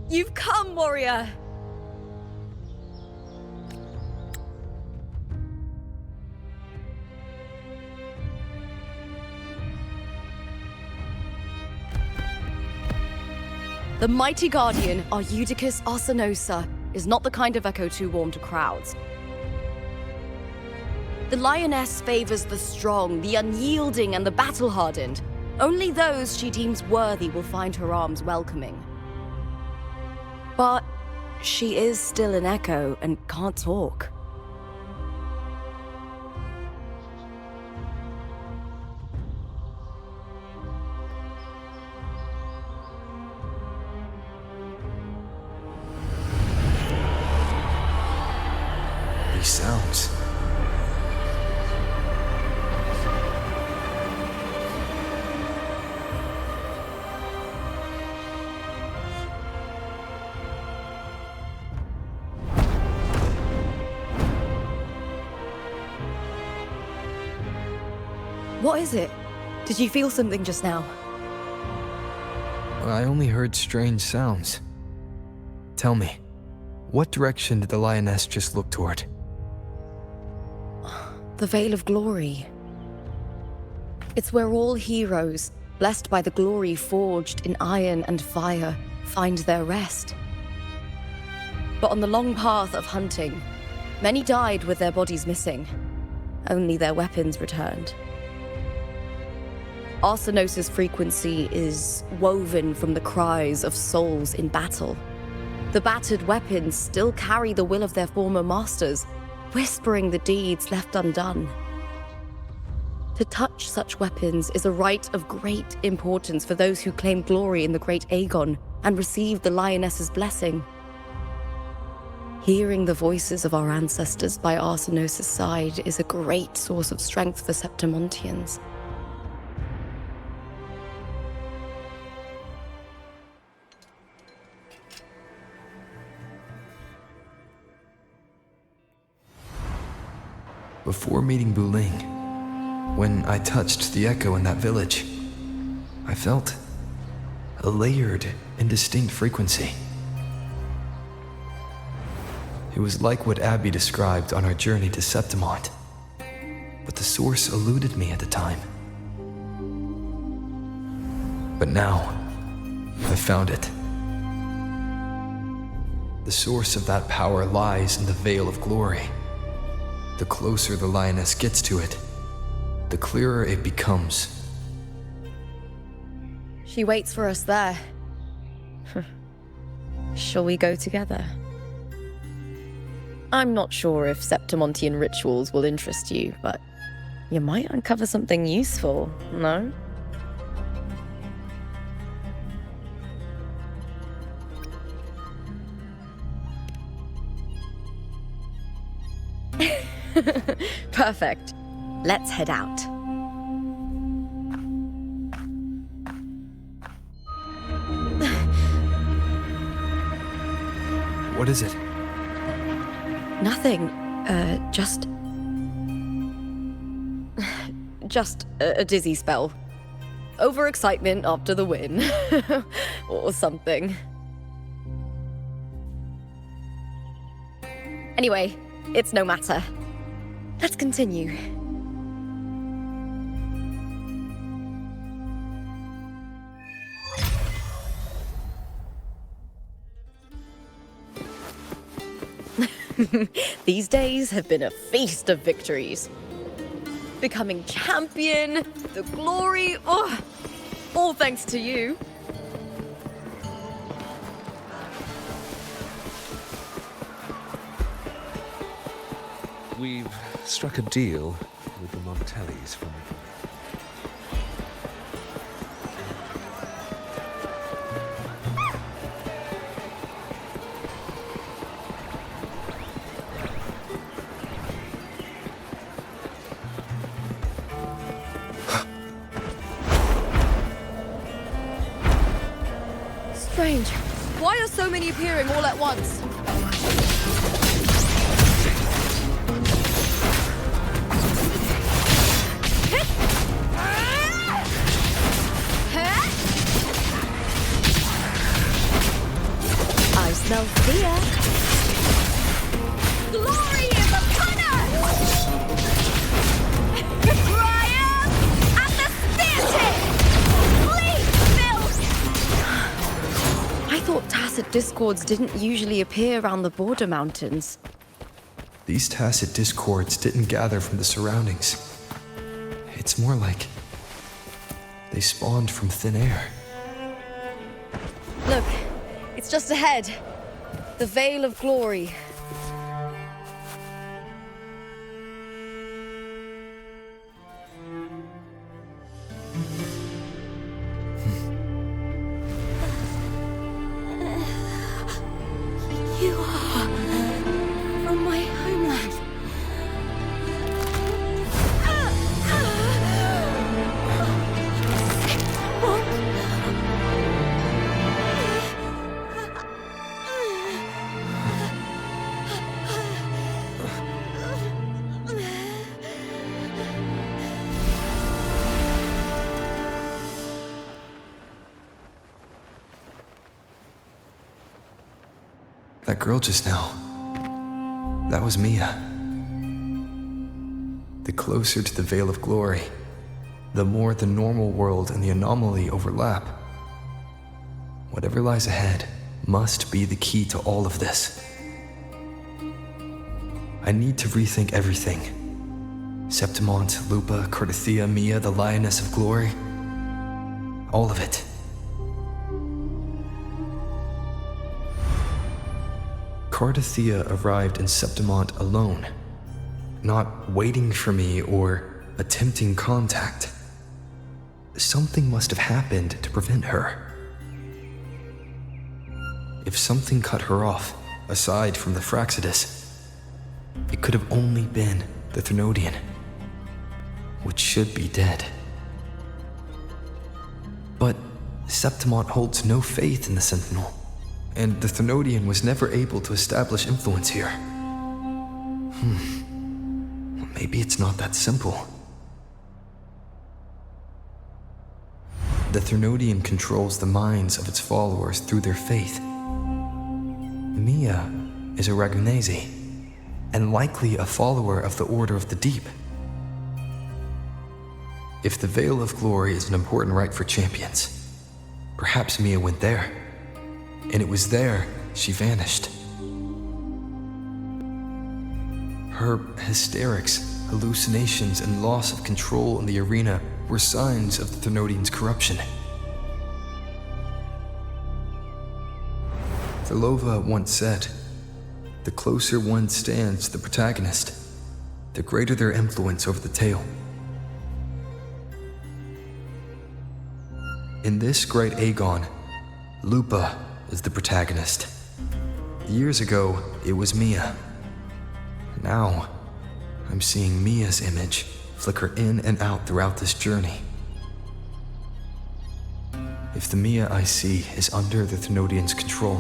You've come, warrior! The mighty guardian, Arudicus Arsenosa, is not the kind of echo too warm to crowds. The lioness favors the strong, the unyielding, and the battle-hardened. Only those she deems worthy will find her arms welcoming. But she is still an echo and can't talk. These sounds. What is it? Did you feel something just now? I only heard strange sounds. Tell me, what direction did the lioness just look toward? The Veil of Glory. It's where all heroes, blessed by the glory forged in iron and fire, find their rest. But on the long path of hunting, many died with their bodies missing. Only their weapons returned. Arsenosa's frequency is woven from the cries of souls in battle. The battered weapons still carry the will of their former masters, whispering the deeds left undone. To touch such weapons is a rite of great importance for those who claim glory in the great Aegon and receive the lioness's blessing. Hearing the voices of our ancestors by Arsenosa's side is a great source of strength for Septimontians. Before meeting Buling, when I touched the echo in that village, I felt a layered and distinct frequency. It was like what Abby described on our journey to Septimont, but the source eluded me at the time. But now, I've found it. The source of that power lies in the Veil of Glory. The closer the lioness gets to it, the clearer it becomes. She waits for us there. Shall we go together? I'm not sure if Septimontian rituals will interest you, but you might uncover something useful, no? Perfect. Let's head out. What is it? Nothing. Just a dizzy spell. Overexcitement after the win. Or something. Anyway, it's no matter. Let's continue. These days have been a feast of victories. Becoming champion, the glory, all thanks to you. We've struck a deal with the Montellis from... Strange. Why are so many appearing all at once? discords didn't usually appear around the border mountains. These tacit discords didn't gather from the surroundings. It's more like they spawned from thin air. Look, it's just ahead. The Veil of Glory. You are from my homeland. That girl just now, that was Mia. The closer to the Veil of Glory, the more the normal world and the anomaly overlap. Whatever lies ahead must be the key to all of this. I need to rethink everything. Septimont, Lupa, Cardathia, Mia, the Lioness of Glory. All of it. Cardathia arrived in Septimont alone, not waiting for me or attempting contact. Something must have happened to prevent her. If something cut her off, aside from the Fraxidus, it could have only been the Thenodian, which should be dead. But Septimont holds no faith in the Sentinel, and the Thenodian was never able to establish influence here. Maybe it's not that simple. The Thenodian controls the minds of its followers through their faith. Mia is a Ragunesi, and likely a follower of the Order of the Deep. If the Veil of Glory is an important rite for champions, perhaps Mia went there. And it was there she vanished. Her hysterics, hallucinations, and loss of control in the arena were signs of the Thenodian's corruption. Thelova once said, "The closer one stands to the protagonist, the greater their influence over the tale." In this great Aegon, Lupa is the protagonist. Years ago, it was Mia. Now, I'm seeing Mia's image flicker in and out throughout this journey. If the Mia I see is under the Thenodian's control,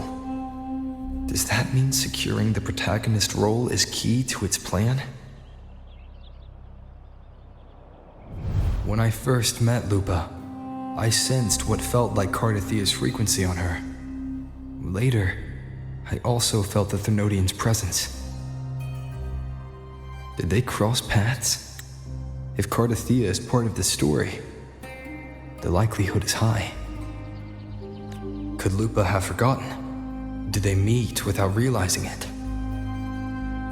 does that mean securing the protagonist role is key to its plan? When I first met Lupa, I sensed what felt like Cardathia's frequency on her. Later, I also felt the Thenodian's presence. Did they cross paths? If Cardathia is part of the story, the likelihood is high. Could Lupa have forgotten? Did they meet without realizing it?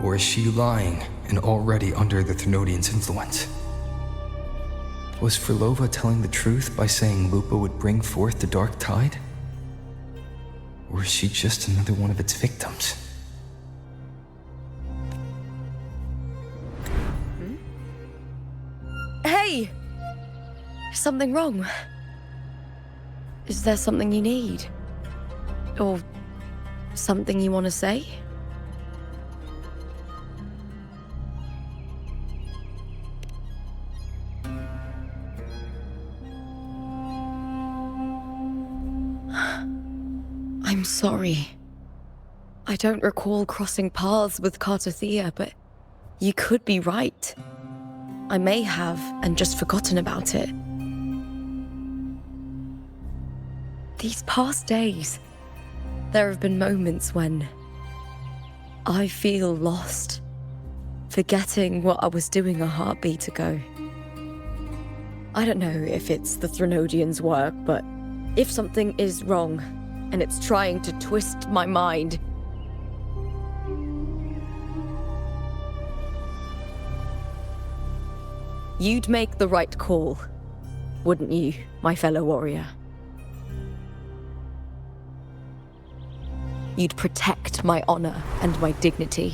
Or is she lying and already under the Thenodian's influence? Was Frolova telling the truth by saying Lupa would bring forth the Dark Tide? Or is she just another one of its victims? Hey! Is something wrong? Is there something you need? Or something you want to say? I'm sorry. I don't recall crossing paths with Cardathia, but you could be right. I may have and just forgotten about it. These past days, there have been moments when I feel lost, forgetting what I was doing a heartbeat ago. I don't know if it's the Thenodian's work, but if something is wrong, and it's trying to twist my mind. You'd make the right call, wouldn't you, my fellow warrior? You'd protect my honor and my dignity.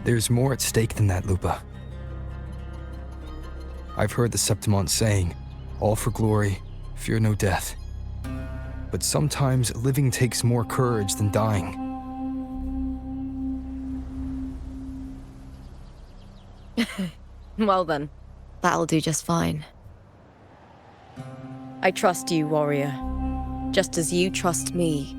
There's more at stake than that, Lupa. I've heard the Septimont saying, all for glory, fear no death. But sometimes living takes more courage than dying. Well then, that'll do just fine. I trust you, warrior, just as you trust me.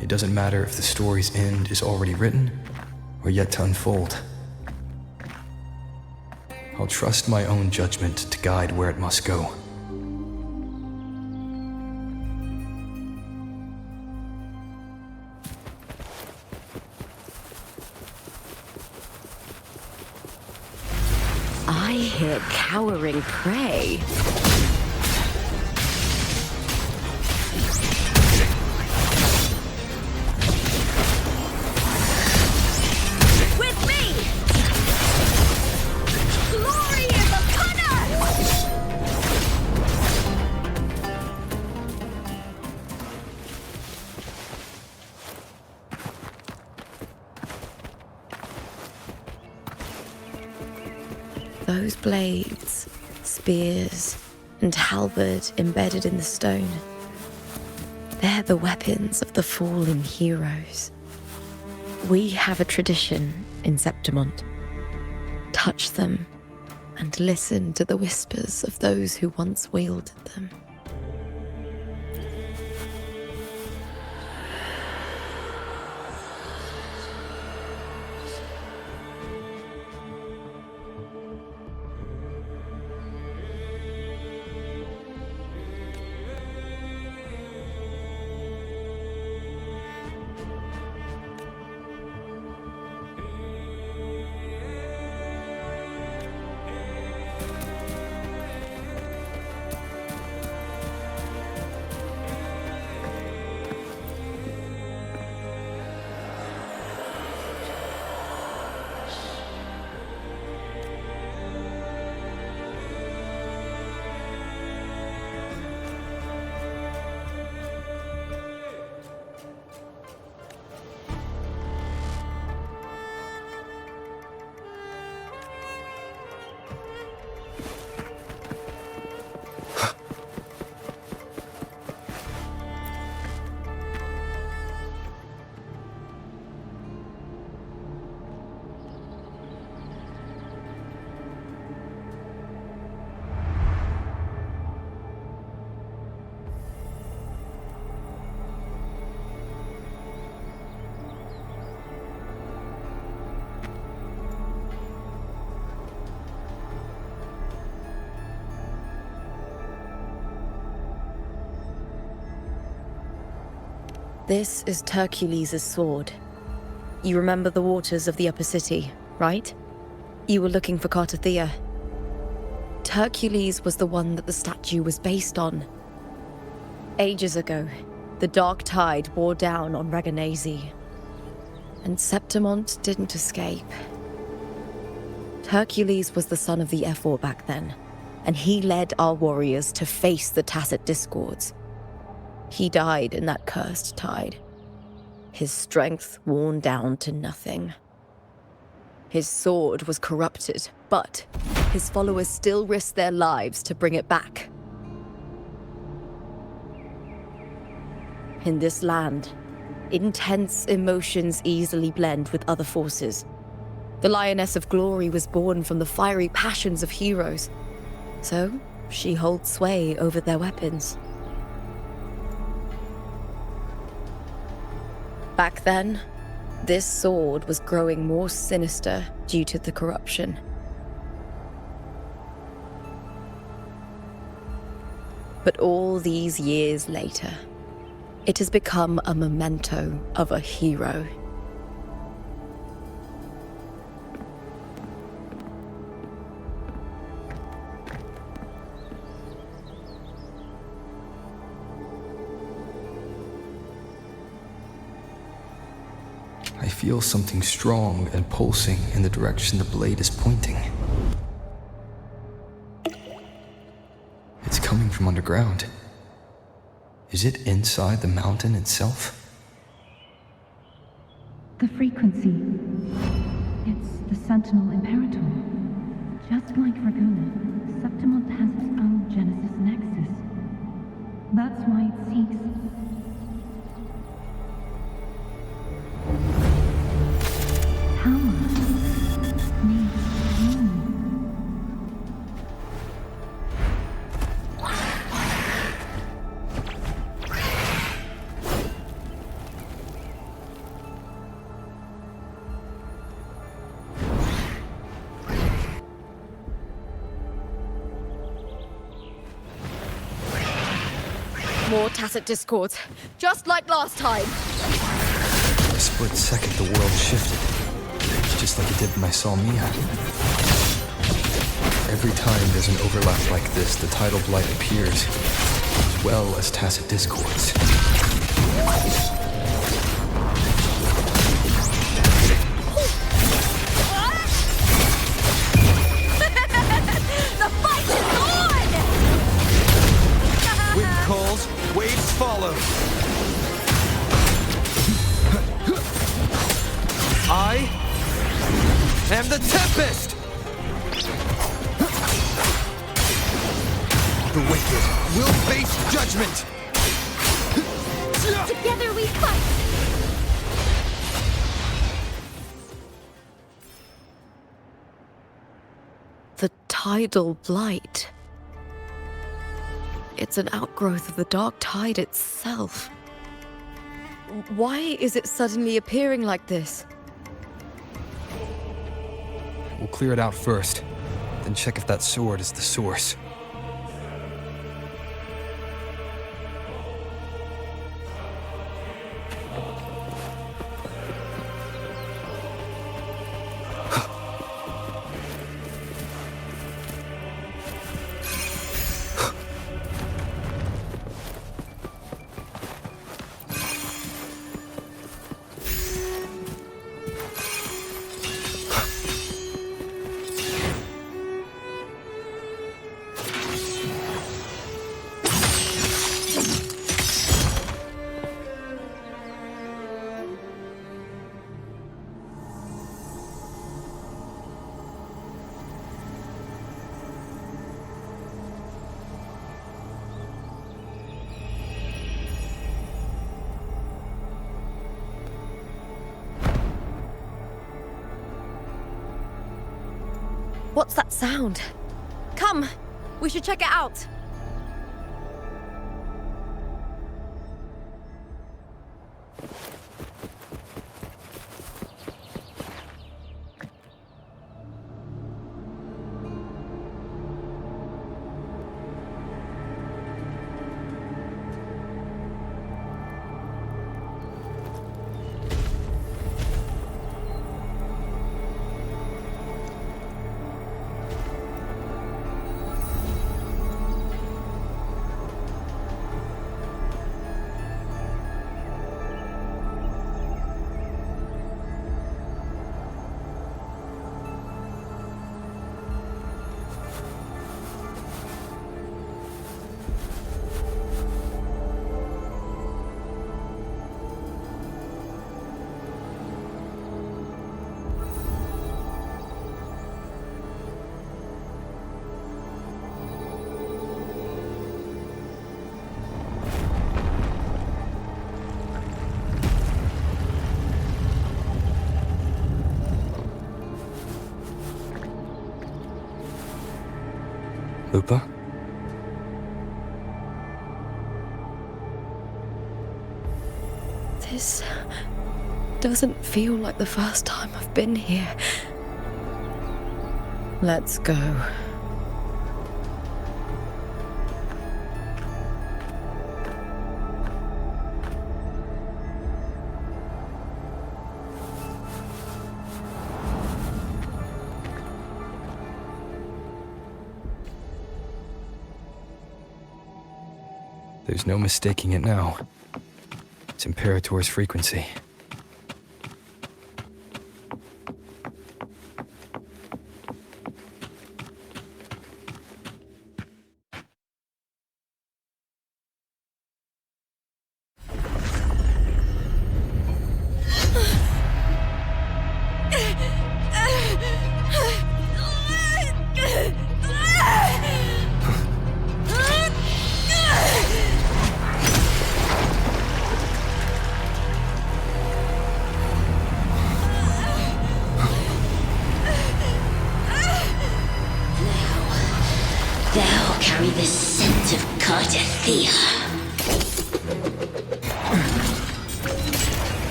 It doesn't matter if the story's end is already written or yet to unfold. I'll trust my own judgment to guide where it must go. I hear cowering prey. With me! Glory is upon us! Those blades, spears, and halberd embedded in the stone. They're the weapons of the fallen heroes. We have a tradition in Septimont. Touch them and listen to the whispers of those who once wielded them. This is Hercules' sword. You remember the waters of the upper city, right? You were looking for Cartathea. Hercules was the one that the statue was based on. Ages ago, the dark tide bore down on Reganese, and Septimont didn't escape. Hercules was the son of the Ephor back then, and he led our warriors to face the Tacit Discords. He died in that cursed tide, his strength worn down to nothing. His sword was corrupted, but his followers still risked their lives to bring it back. In this land, intense emotions easily blend with other forces. The Lioness of Glory was born from the fiery passions of heroes, so she holds sway over their weapons. Back then, this sword was growing more sinister due to the corruption. But all these years later, it has become a memento of a hero. I feel something strong and pulsing in the direction the blade is pointing. It's coming from underground. Is it inside the mountain itself? The frequency. It's the Sentinel Imperator. Just like Raguna, Septimont has its own Genesis Nexus. That's why it seeks. Power. Needs meaning. More tacit discords, just like last time. For a split second, the world shifted. Just like it did when I saw Mia. Every time there's an overlap like this, the tidal blight appears, as well as tacit discords. The fight is on! Wind calls, waves follow. I am the Tempest! The wicked will face judgment! Together we fight! The tidal blight. It's an outgrowth of the dark tide itself. Why is it suddenly appearing like this? We'll clear it out first, then check if that sword is the source. What's that sound? Come, we should check it out. Lupa? This doesn't feel like the first time I've been here. Let's go. There's no mistaking it now. It's Imperator's frequency.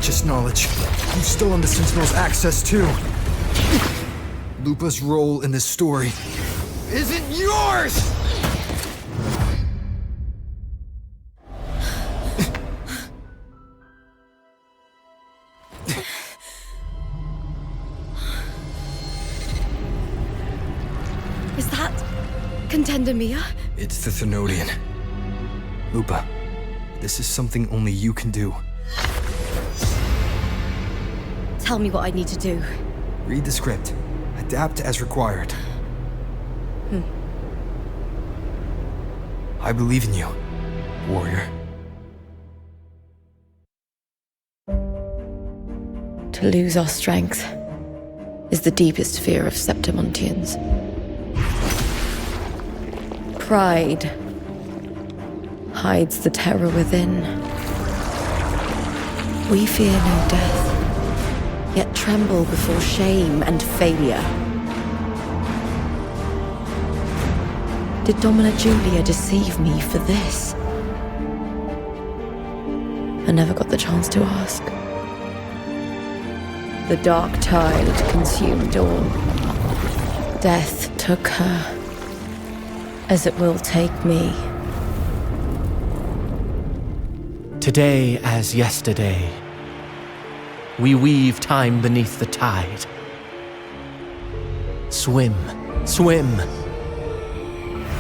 not just knowledge. You've stolen the Sentinel's access too. Lupa's role in this story isn't yours! Is that Contender Mia? It's the Thenodian. Lupa, this is something only you can do. Tell me what I need to do. Read the script. Adapt as required. I believe in you, warrior. To lose our strength is the deepest fear of Septimontians. Pride hides the terror within. We fear no death, yet tremble before shame and failure. Did Domina Julia deceive me for this? I never got the chance to ask. The dark tide consumed all. Death took her, as it will take me. Today as yesterday, we weave time beneath the tide. Swim, swim,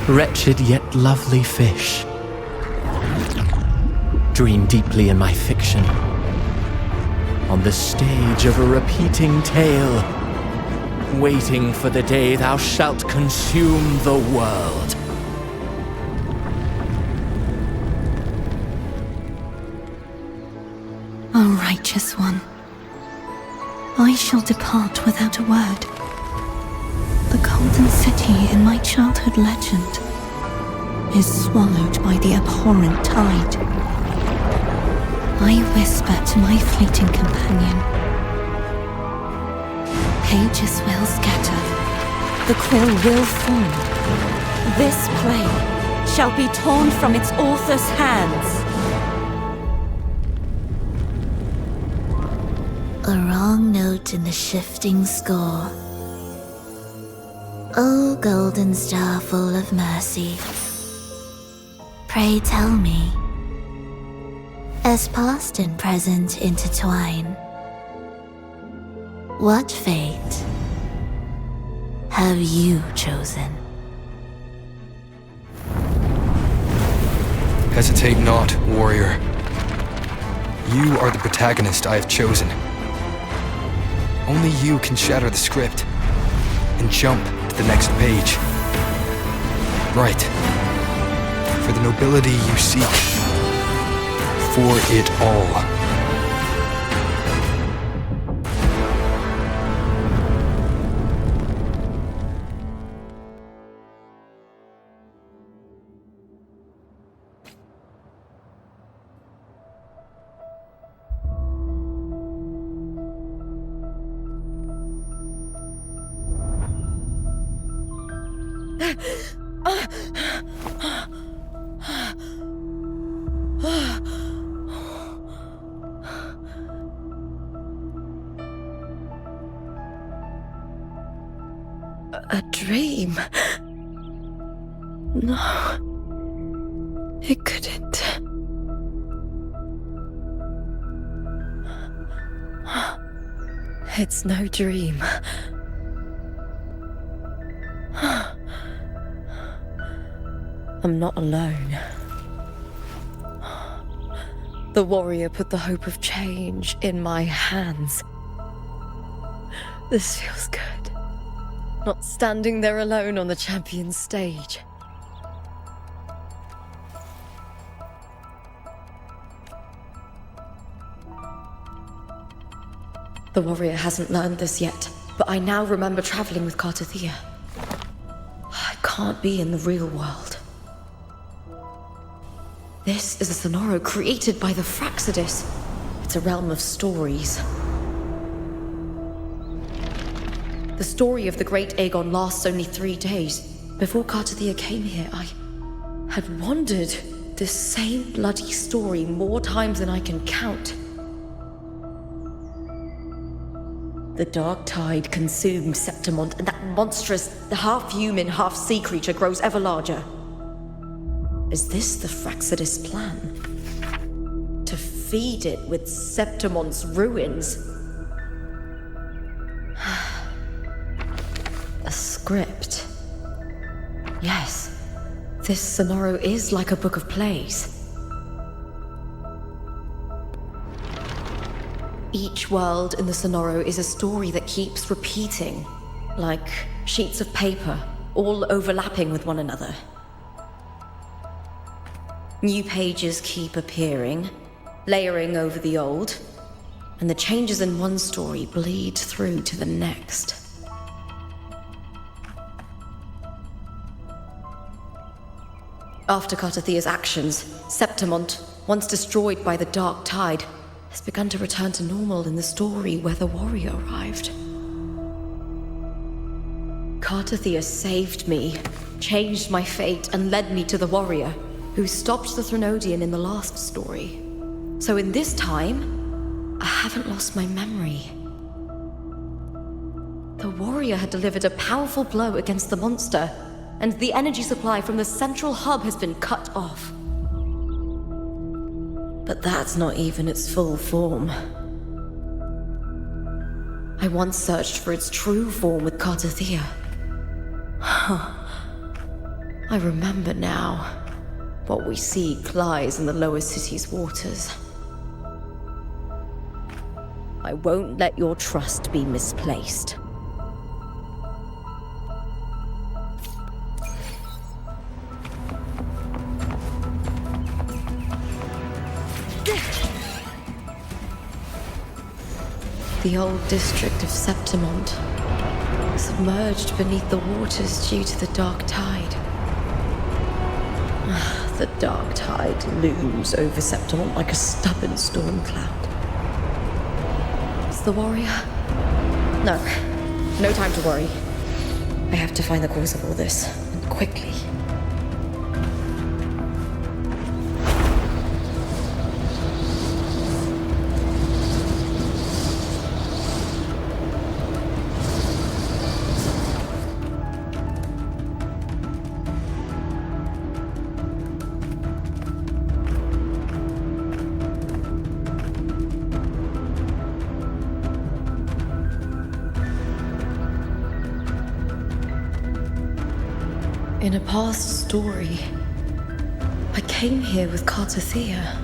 wretched yet lovely fish. Dream deeply in my fiction, on the stage of a repeating tale, waiting for the day thou shalt consume the world. O righteous one, I shall depart without a word. The golden city in my childhood legend is swallowed by the abhorrent tide. I whisper to my fleeting companion. Pages will scatter, the quill will fall. This play shall be torn from its author's hands. A wrong note in the shifting score. O golden star full of mercy, pray tell me, as past and present intertwine, what fate have you chosen? Hesitate not, warrior. You are the protagonist I have chosen. Only you can shatter the script and jump to the next page. Right. For the nobility you seek. For it all. A dream? No, it couldn't. It's no dream. I'm not alone. The warrior put the hope of change in my hands. This feels good. Not standing there alone on the champion's stage. The warrior hasn't learned this yet, but I now remember traveling with Cartathea. I can't be in the real world. This is a Sonoro created by the Fraxidus. It's a realm of stories. The story of the Great Aegon lasts only 3 days. Before Cartathea came here, I had wandered this same bloody story more times than I can count. The dark tide consumed Septimont, and that monstrous, half-human, half-sea creature grows ever larger. Is this the Fraxidus plan? To feed it with Septimont's ruins? A script. Yes, this Sonoro is like a book of plays. Each world in the Sonoro is a story that keeps repeating, like sheets of paper, all overlapping with one another. New pages keep appearing, layering over the old, and the changes in one story bleed through to the next. After Cartathea's actions, Septimont, once destroyed by the dark tide, has begun to return to normal in the story where the warrior arrived. Cartathea saved me, changed my fate, and led me to the warrior, who stopped the Threnodian in the last story. So in this time, I haven't lost my memory. The warrior had delivered a powerful blow against the monster, and the energy supply from the central hub has been cut off. But that's not even its full form. I once searched for its true form with Cartathea. I remember now. What we seek lies in the lower city's waters. I won't let your trust be misplaced. The old district of Septimont, submerged beneath the waters due to the dark tide. The dark tide looms over Septimont like a stubborn storm cloud. Is the warrior? No. No time to worry. I have to find the cause of all this, and quickly. In a past story, I came here with Cartathea.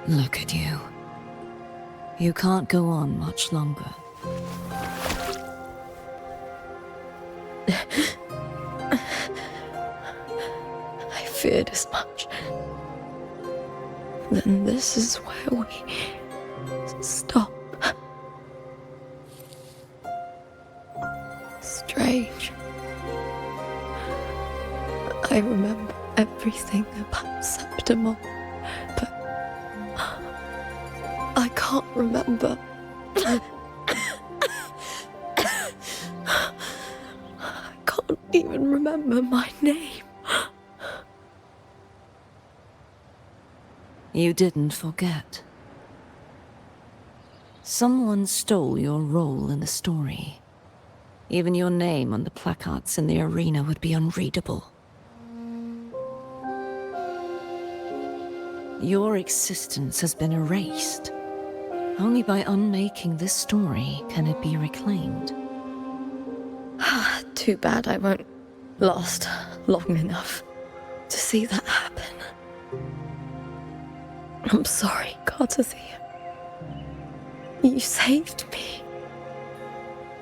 Look at you. You can't go on much longer. I feared as much. Then this is where we stop. Strange. I remember everything about Septimont, but I can't remember. I can't even remember my name. You didn't forget. Someone stole your role in the story. Even your name on the placards in the arena would be unreadable. Your existence has been erased. Only by unmaking this story can it be reclaimed. Too bad I won't last long enough to see that happen. I'm sorry, Cartathea. You saved me,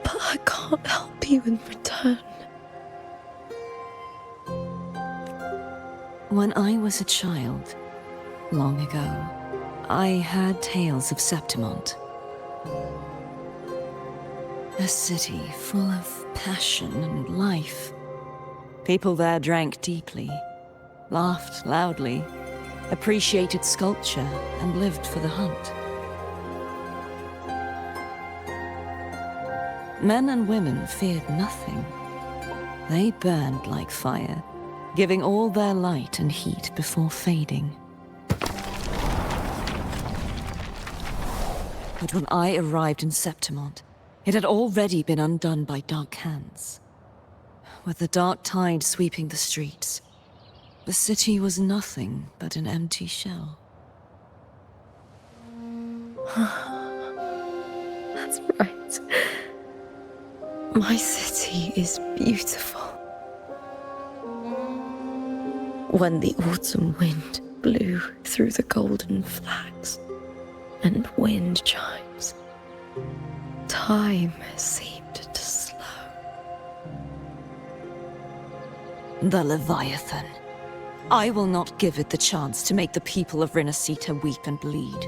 but I can't help you in return. When I was a child, long ago, I heard tales of Septimont. A city full of passion and life. People there drank deeply, laughed loudly, appreciated sculpture, and lived for the hunt. Men and women feared nothing. They burned like fire, giving all their light and heat before fading. But when I arrived in Septimont, it had already been undone by dark hands. With the dark tide sweeping the streets, the city was nothing but an empty shell. That's right. My city is beautiful. When the autumn wind blew through the golden flags and wind chimes, time seemed to slow. The Leviathan. I will not give it the chance to make the people of Rinasita weep and bleed.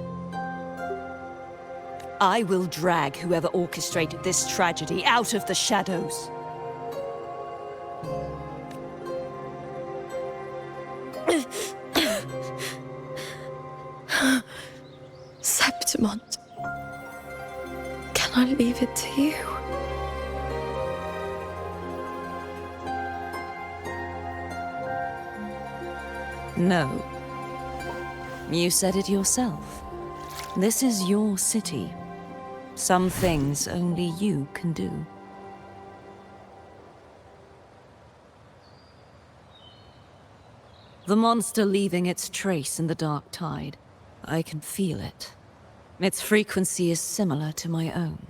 I will drag whoever orchestrated this tragedy out of the shadows. Septimont. Can I leave it to you? No. You said it yourself. This is your city. Some things only you can do. The monster leaving its trace in the dark tide. I can feel it. Its frequency is similar to my own.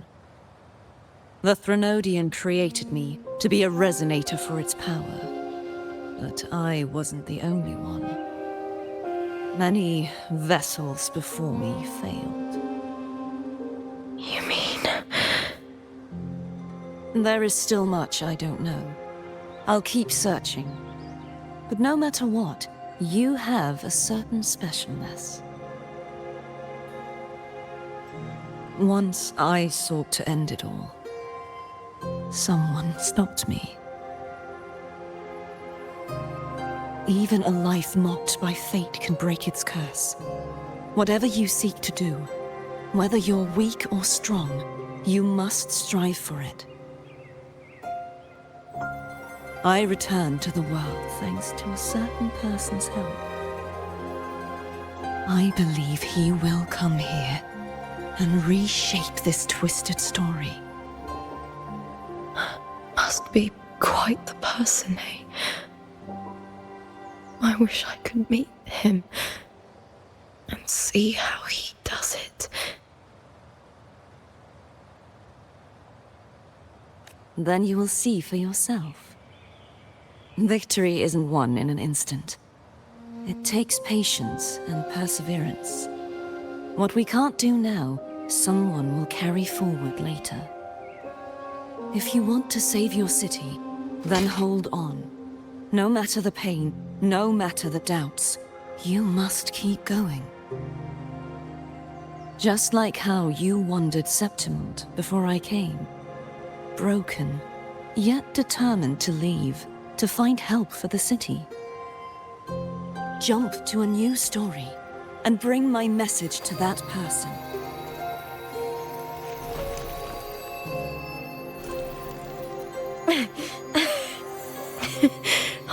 The Threnodian created me to be a resonator for its power. But I wasn't the only one. Many vessels before me failed. You mean? There is still much I don't know. I'll keep searching. But no matter what, you have a certain specialness. Once I sought to end it all. Someone stopped me. Even a life mocked by fate can break its curse. Whatever you seek to do, whether you're weak or strong, you must strive for it. I returned to the world thanks to a certain person's help. I believe he will come here and reshape this twisted story. Must be quite the person, eh? I wish I could meet him and see how he does it. Then you will see for yourself. Victory isn't won in an instant. It takes patience and perseverance. What we can't do now, someone will carry forward later. If you want to save your city, then hold on. No matter the pain, no matter the doubts, you must keep going. Just like how you wandered Septimont before I came. Broken, yet determined to leave, to find help for the city. Jump to a new story, and bring my message to that person.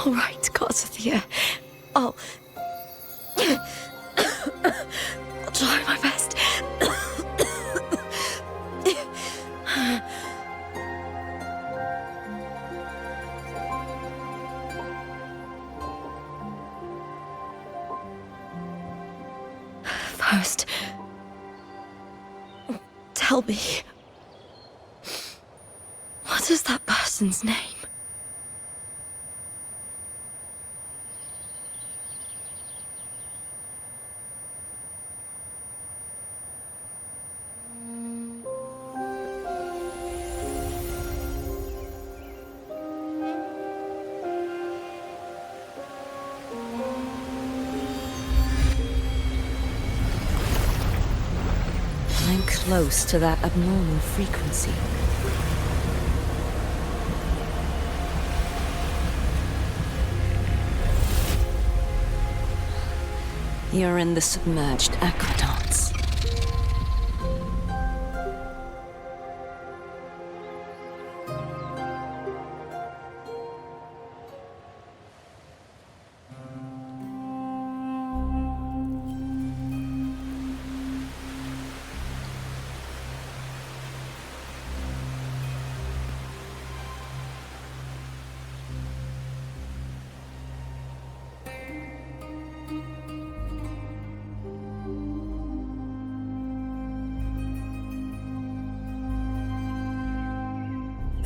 All right, Cartathea. I'll try my best. First, tell me, what is that person's name? I'm close to that abnormal frequency. You're in the submerged aqueducts.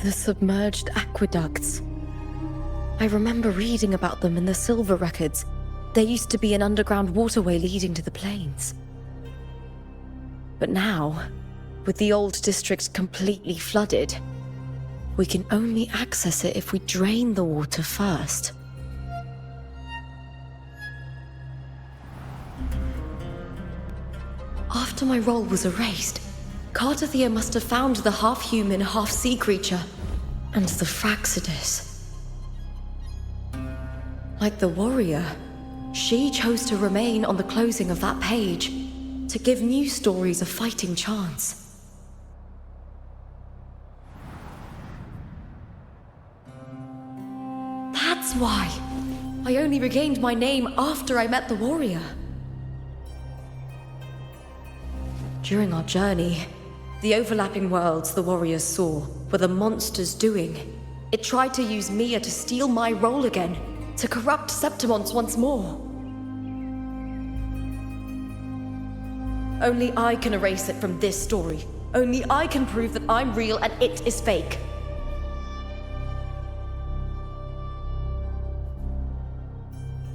The submerged aqueducts. I remember reading about them in the Silver records. There used to be an underground waterway leading to the plains. But now, with the old district completely flooded, we can only access it if we drain the water first. After my role was erased, Cartathea must have found the half-human, half-sea creature, and the Fraxidus. Like the warrior, she chose to remain on the closing of that page, to give new stories a fighting chance. That's why I only regained my name after I met the warrior. During our journey, the overlapping worlds the warriors saw were the monsters doing. It tried to use Mia to steal my role again, to corrupt Septimonts once more. Only I can erase it from this story. Only I can prove that I'm real and it is fake.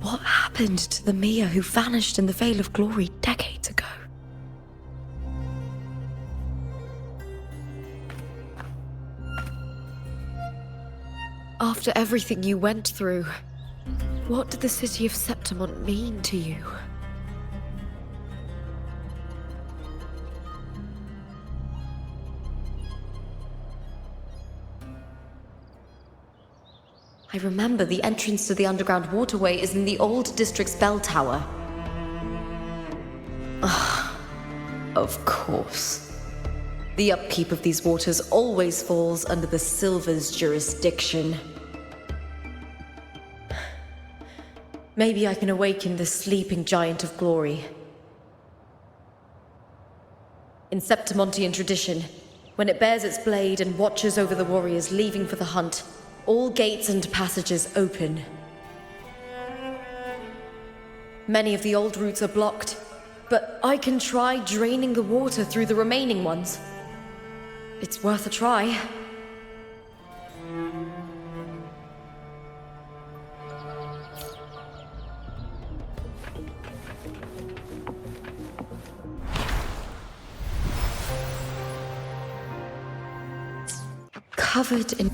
What happened to the Mia who vanished in the Veil of Glory decades ago? After everything you went through, what did the city of Septimont mean to you? I remember the entrance to the underground waterway is in the old district's bell tower. Ah, of course. The upkeep of these waters always falls under the Silver's jurisdiction. Maybe I can awaken the sleeping giant of glory. In Septimontian tradition, when it bears its blade and watches over the warriors leaving for the hunt, all gates and passages open. Many of the old routes are blocked, but I can try draining the water through the remaining ones. It's worth a try. Covered in...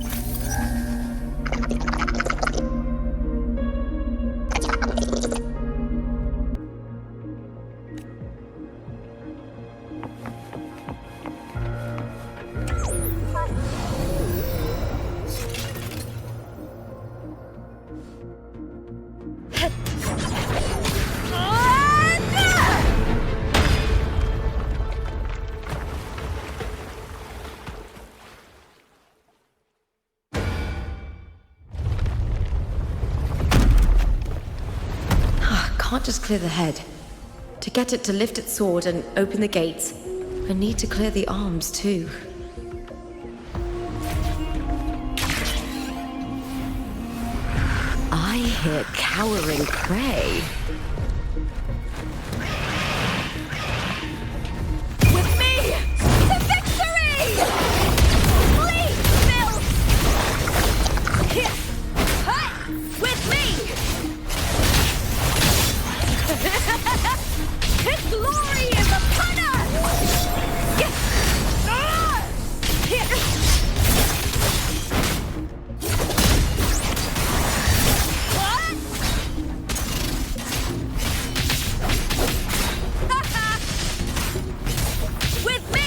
Can't just clear the head. To get it to lift its sword and open the gates, I need to clear the arms too. I hear cowering prey. With me! To victory! Please, Bill! With me! His glory is upon us! With me!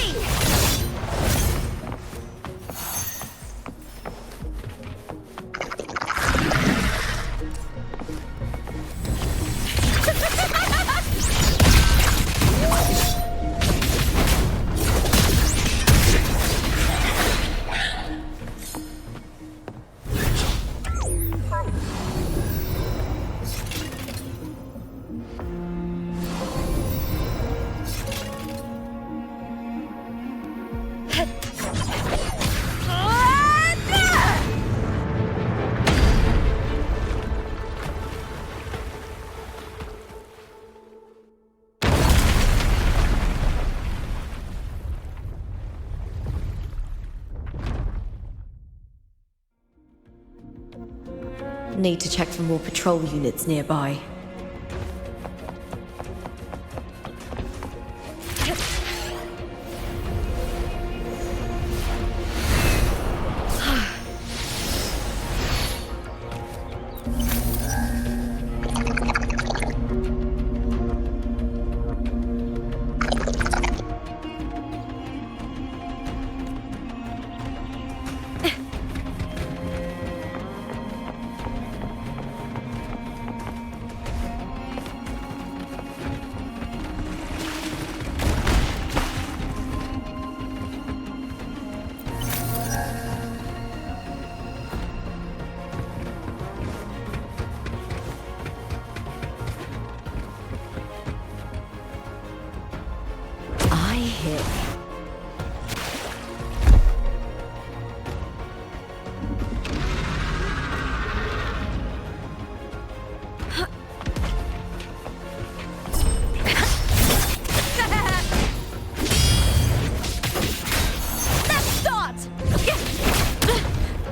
Need to check for more patrol units nearby.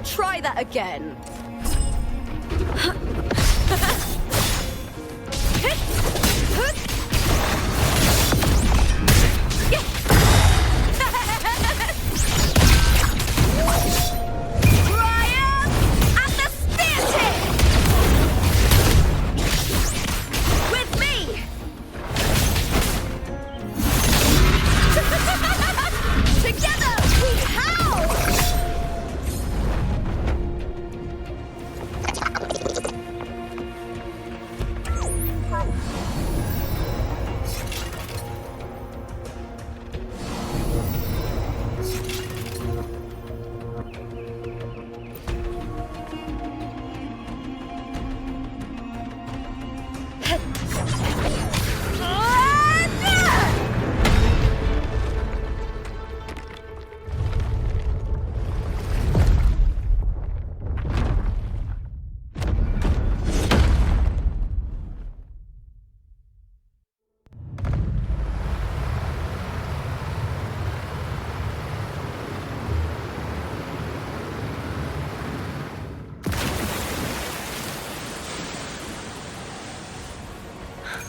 Try that again.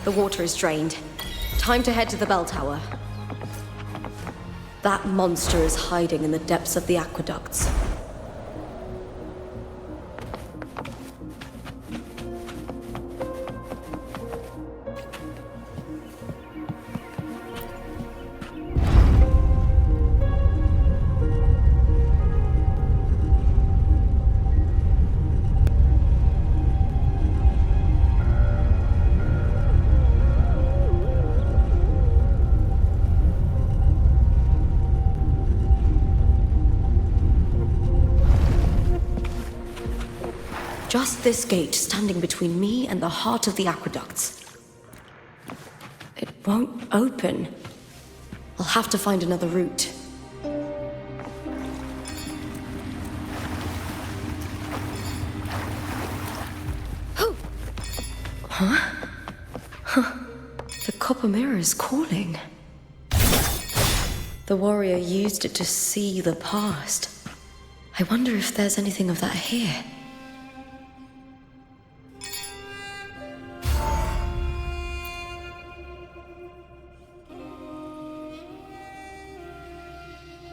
The water is drained. Time to head to the bell tower. That monster is hiding in the depths of the aqueducts. Just this gate standing between me and the heart of the aqueducts. It won't open. I'll have to find another route. The copper mirror is calling. The warrior used it to see the past. I wonder if there's anything of that here.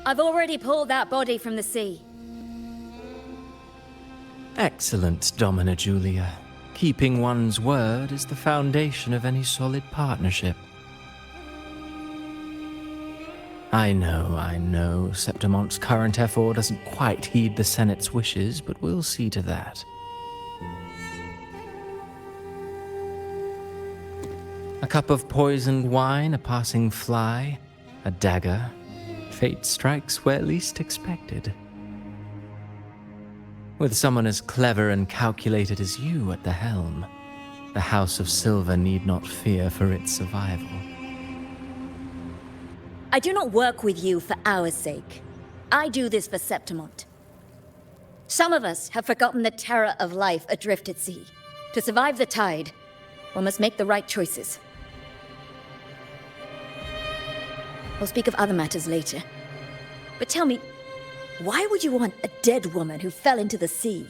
I've already pulled that body from the sea. Excellent, Domina Julia. Keeping one's word is the foundation of any solid partnership. I know, Septimonte's current effort doesn't quite heed the Senate's wishes, but we'll see to that. A cup of poisoned wine, a passing fly, a dagger. Fate strikes where least expected. With someone as clever and calculated as you at the helm, the House of Silver need not fear for its survival. I do not work with you for our sake. I do this for Septimont. Some of us have forgotten the terror of life adrift at sea. To survive the tide, one must make the right choices. We'll speak of other matters later. But tell me, why would you want a dead woman who fell into the sea?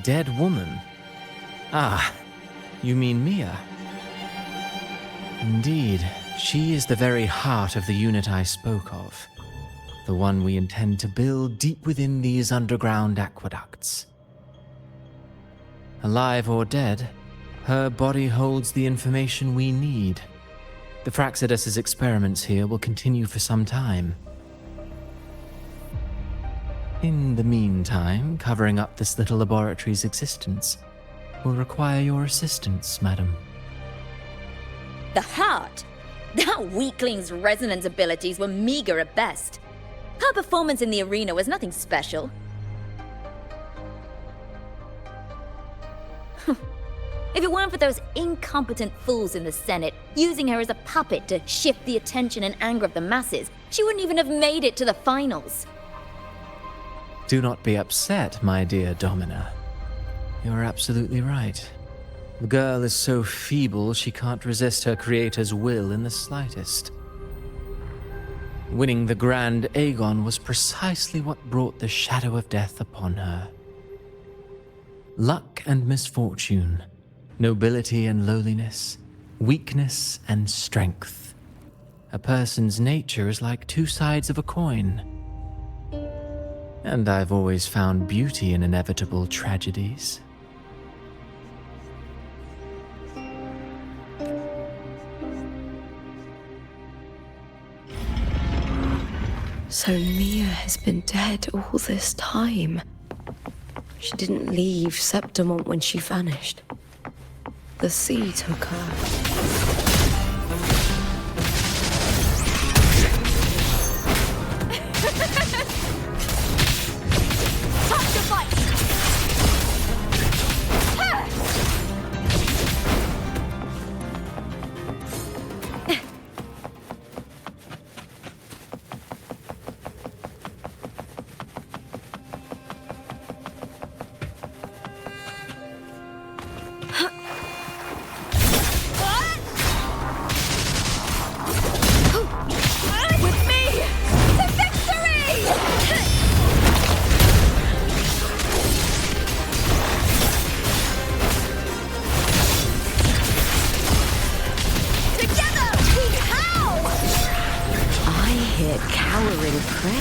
Dead woman? Ah, you mean Mia? Indeed, she is the very heart of the unit I spoke of. The one we intend to build deep within these underground aqueducts. Alive or dead, her body holds the information we need. The Fraxidus' experiments here will continue for some time. In the meantime, covering up this little laboratory's existence will require your assistance, madam. The heart? That weakling's resonance abilities were meager at best. Her performance in the arena was nothing special. If it weren't for those incompetent fools in the Senate using her as a puppet to shift the attention and anger of the masses, she wouldn't even have made it to the finals. Do not be upset, my dear Domina. You are absolutely right. The girl is so feeble she can't resist her creator's will in the slightest. Winning the Grand Aegon was precisely what brought the shadow of death upon her. Luck and misfortune, nobility and lowliness, weakness and strength. A person's nature is like two sides of a coin. And I've always found beauty in inevitable tragedies. So Mia has been dead all this time. She didn't leave Septimont when she vanished. The sea took her.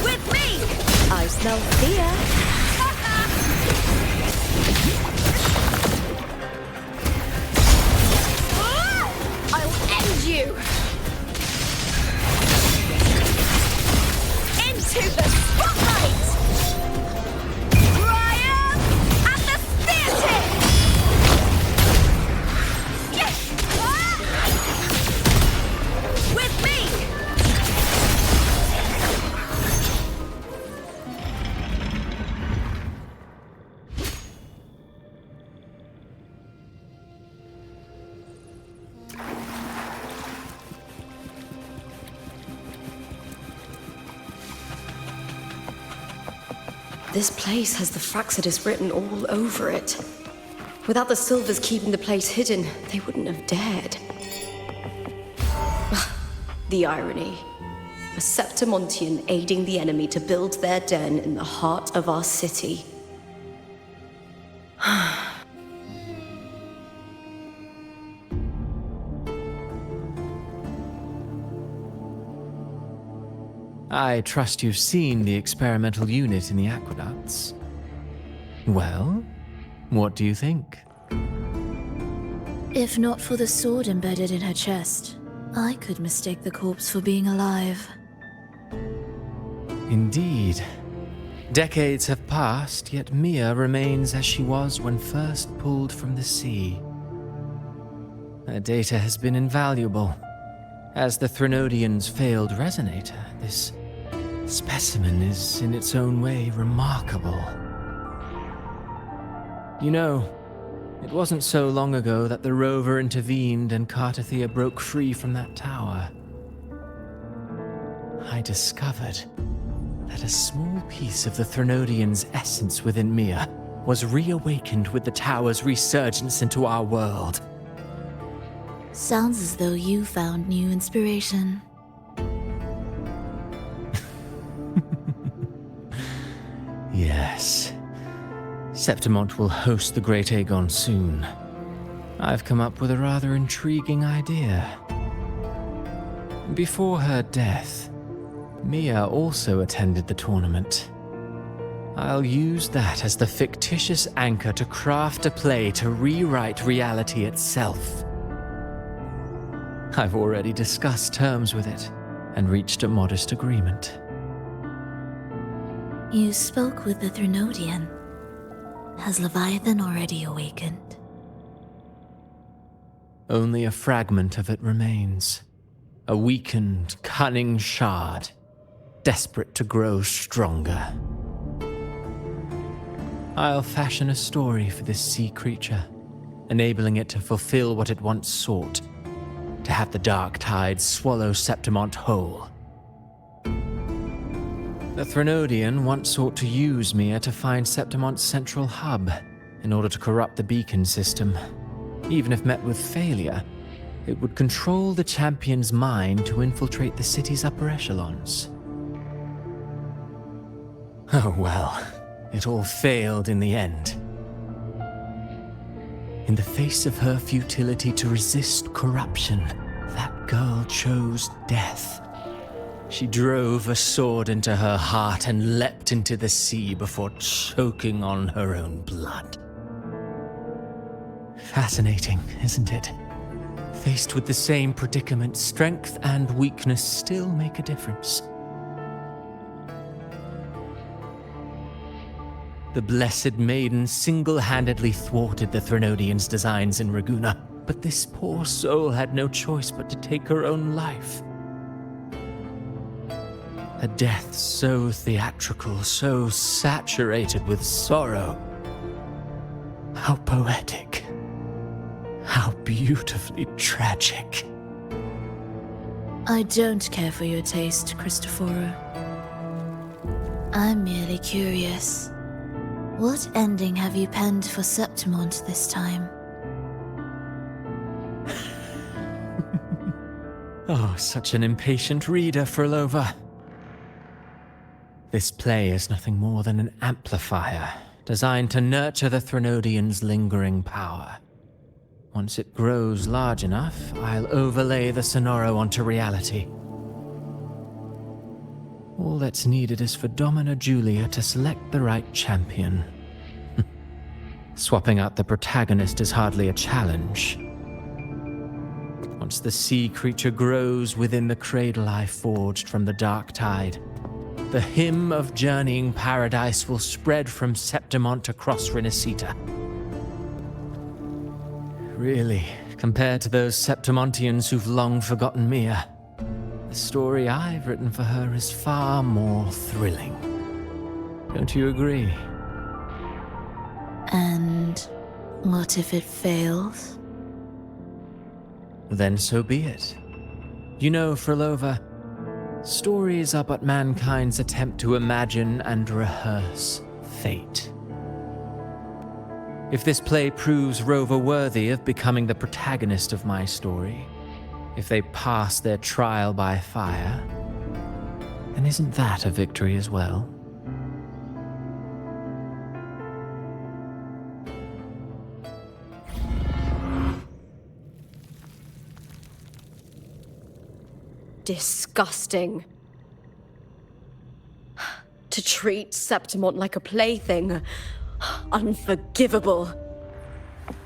With me! I smell fear. I'll end you! Into the spotlight! Triumph at the theater! Yes! With me! This place has the Fraxidus written all over it. Without the Silvers keeping the place hidden, they wouldn't have dared. The irony. A Septimontian aiding the enemy to build their den in the heart of our city. I trust you've seen the experimental unit in the aqueducts. Well, what do you think? If not for the sword embedded in her chest, I could mistake the corpse for being alive. Indeed. Decades have passed, yet Mia remains as she was when first pulled from the sea. Her data has been invaluable. As the Threnodian's failed resonator, this specimen is in its own way remarkable. You know, it wasn't so long ago that the rover intervened and Cartathea broke free from that tower. I discovered that a small piece of the Threnodian's essence within Mia was reawakened with the tower's resurgence into our world. Sounds as though you found new inspiration. Yes. Septimont will host the Great Aegon soon. I've come up with a rather intriguing idea. Before her death, Mia also attended the tournament. I'll use that as the fictitious anchor to craft a play to rewrite reality itself. I've already discussed terms with it and reached a modest agreement. You spoke with the Threnodian. Has Leviathan already awakened? Only a fragment of it remains. A weakened, cunning shard, desperate to grow stronger. I'll fashion a story for this sea creature, enabling it to fulfill what it once sought, to have the dark tide swallow Septimont whole. The Threnodian once sought to use Mia to find Septimont's central hub in order to corrupt the beacon system. Even if met with failure, it would control the champion's mind to infiltrate the city's upper echelons. Oh well, it all failed in the end. In the face of her futility to resist corruption, that girl chose death. She drove a sword into her heart and leapt into the sea before choking on her own blood. Fascinating, isn't it? Faced with the same predicament, strength and weakness still make a difference. The Blessed Maiden single-handedly thwarted the Threnodian's designs in Raguna, but this poor soul had no choice but to take her own life. A death so theatrical, so saturated with sorrow. How poetic. How beautifully tragic. I don't care for your taste, Cristoforo. I'm merely curious. What ending have you penned for Septimont this time? Oh, such an impatient reader, Frolova. This play is nothing more than an amplifier, designed to nurture the Threnodian's lingering power. Once it grows large enough, I'll overlay the Sonoro onto reality. All that's needed is for Domina Julia to select the right champion. Swapping out the protagonist is hardly a challenge. Once the sea creature grows within the cradle I forged from the dark tide, the hymn of journeying paradise will spread from Septimont across Renacita. Really, compared to those Septimontians who've long forgotten Mia, the story I've written for her is far more thrilling. Don't you agree? And what if it fails? Then so be it. You know, Frolova, stories are but mankind's attempt to imagine and rehearse fate. If this play proves Rover worthy of becoming the protagonist of my story, if they pass their trial by fire, then isn't that a victory as well? Disgusting. To treat Septimont like a plaything. Unforgivable.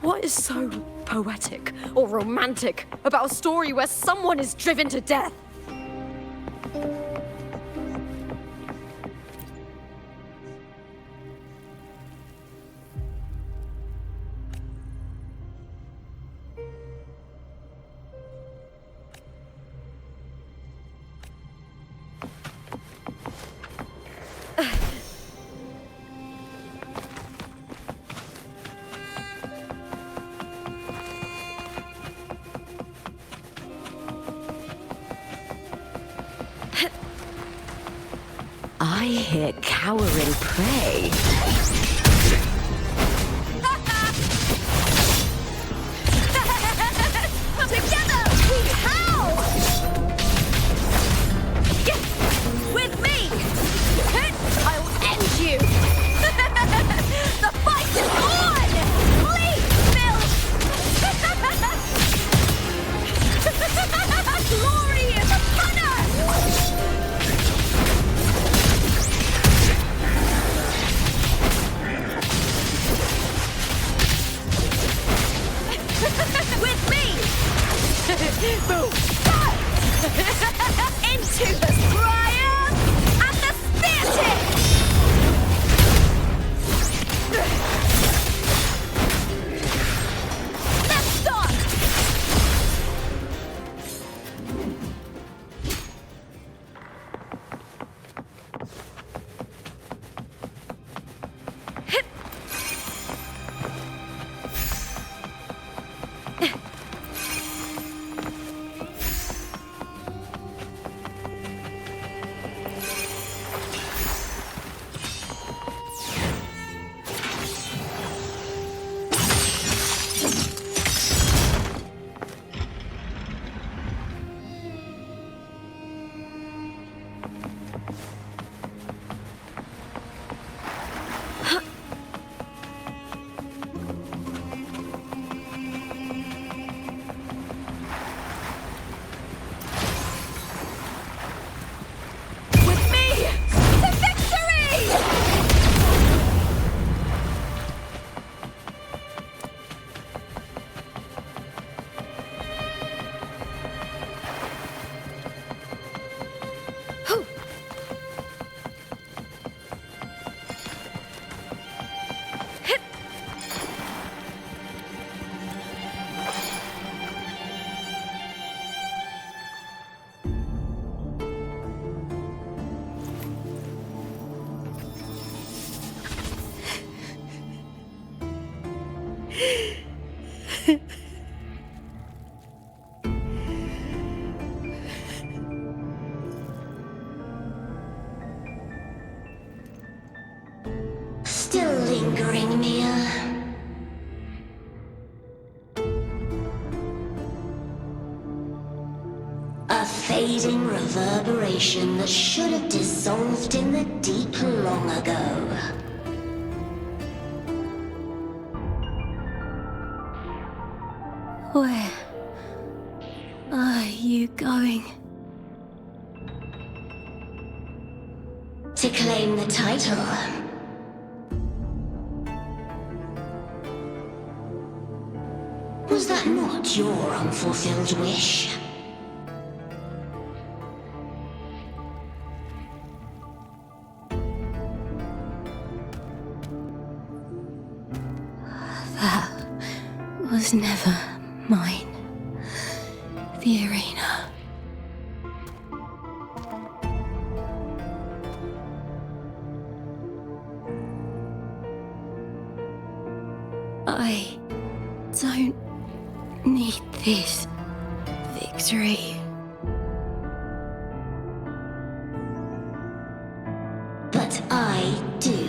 What is so poetic or romantic about a story where someone is driven to death? I hear cowering prey. Together, we howl! Yes! With me! I'll end you! The fight Glory is upon us! With me! Boom! Into the triumph and the spear tip! Let's start! Still lingering, Mia. A fading reverberation that should have dissolved in the deep long ago. Where are you going? To claim the title. Was that not your unfulfilled wish? That was never mine. The arena. I don't need this victory. But I do.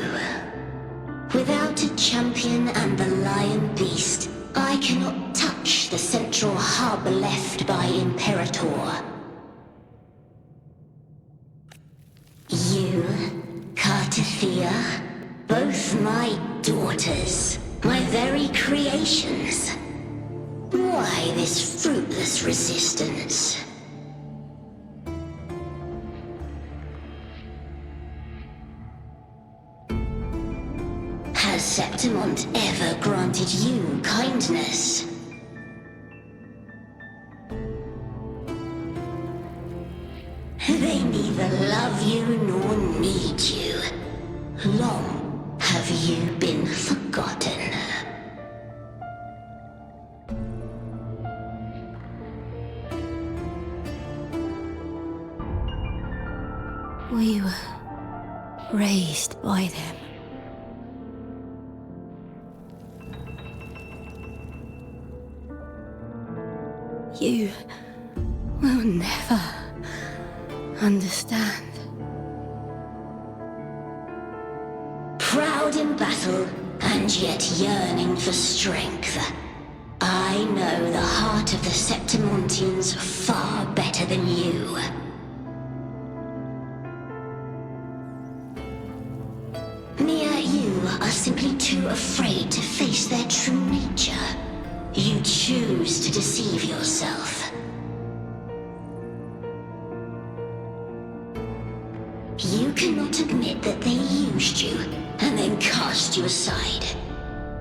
Without a champion and the lion beast, I cannot touch the central hub left by Imperator. You, Cartathea, both my daughters, my very creations. Why this fruitless resistance? Has Septimont ever granted you kindness? They neither love you nor need you. Long have you been forgotten. We were raised by them. You will never understand. Proud in battle, and yet yearning for strength. I know the heart of the Septimontians far better than you. Mia, you are simply too afraid to face their true nature. You choose to deceive yourself. You cannot admit that they used you and then cast you aside.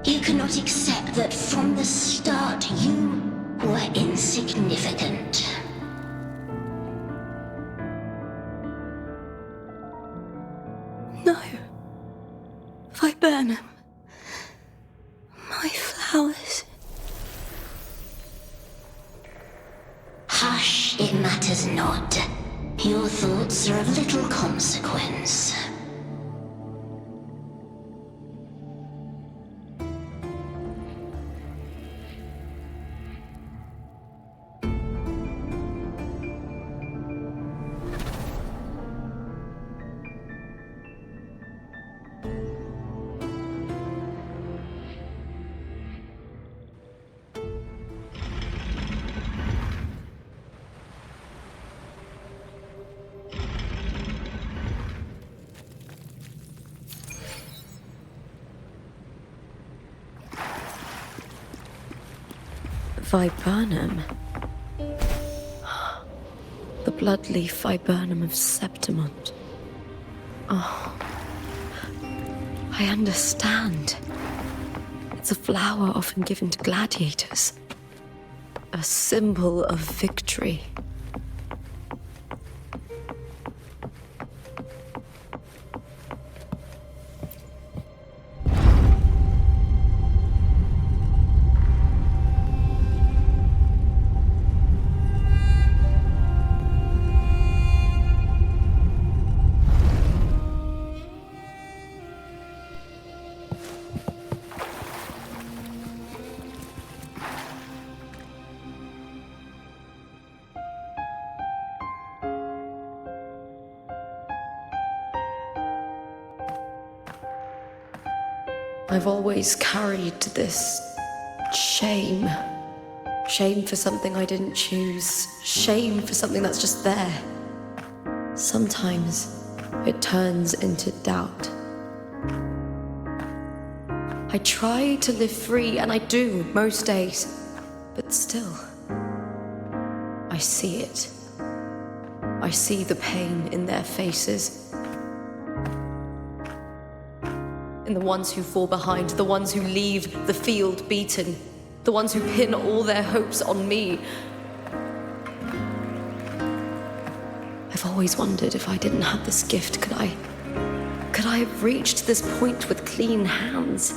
You cannot accept that from the start you were insignificant. No. Viburnum. My flowers. Hush, it matters not. Your thoughts are of little consequence. Viburnum. The bloodleaf viburnum of Septimont. Oh. I understand. It's a flower often given to gladiators. A symbol of victory. I've always carried this shame. Shame for something I didn't choose. Shame for something that's just there. Sometimes it turns into doubt. I try to live free, and I do most days. But still, I see it. I see the pain in their faces. In the ones who fall behind, the ones who leave the field beaten, the ones who pin all their hopes on me. I've always wondered if I didn't have this gift, could I have reached this point with clean hands?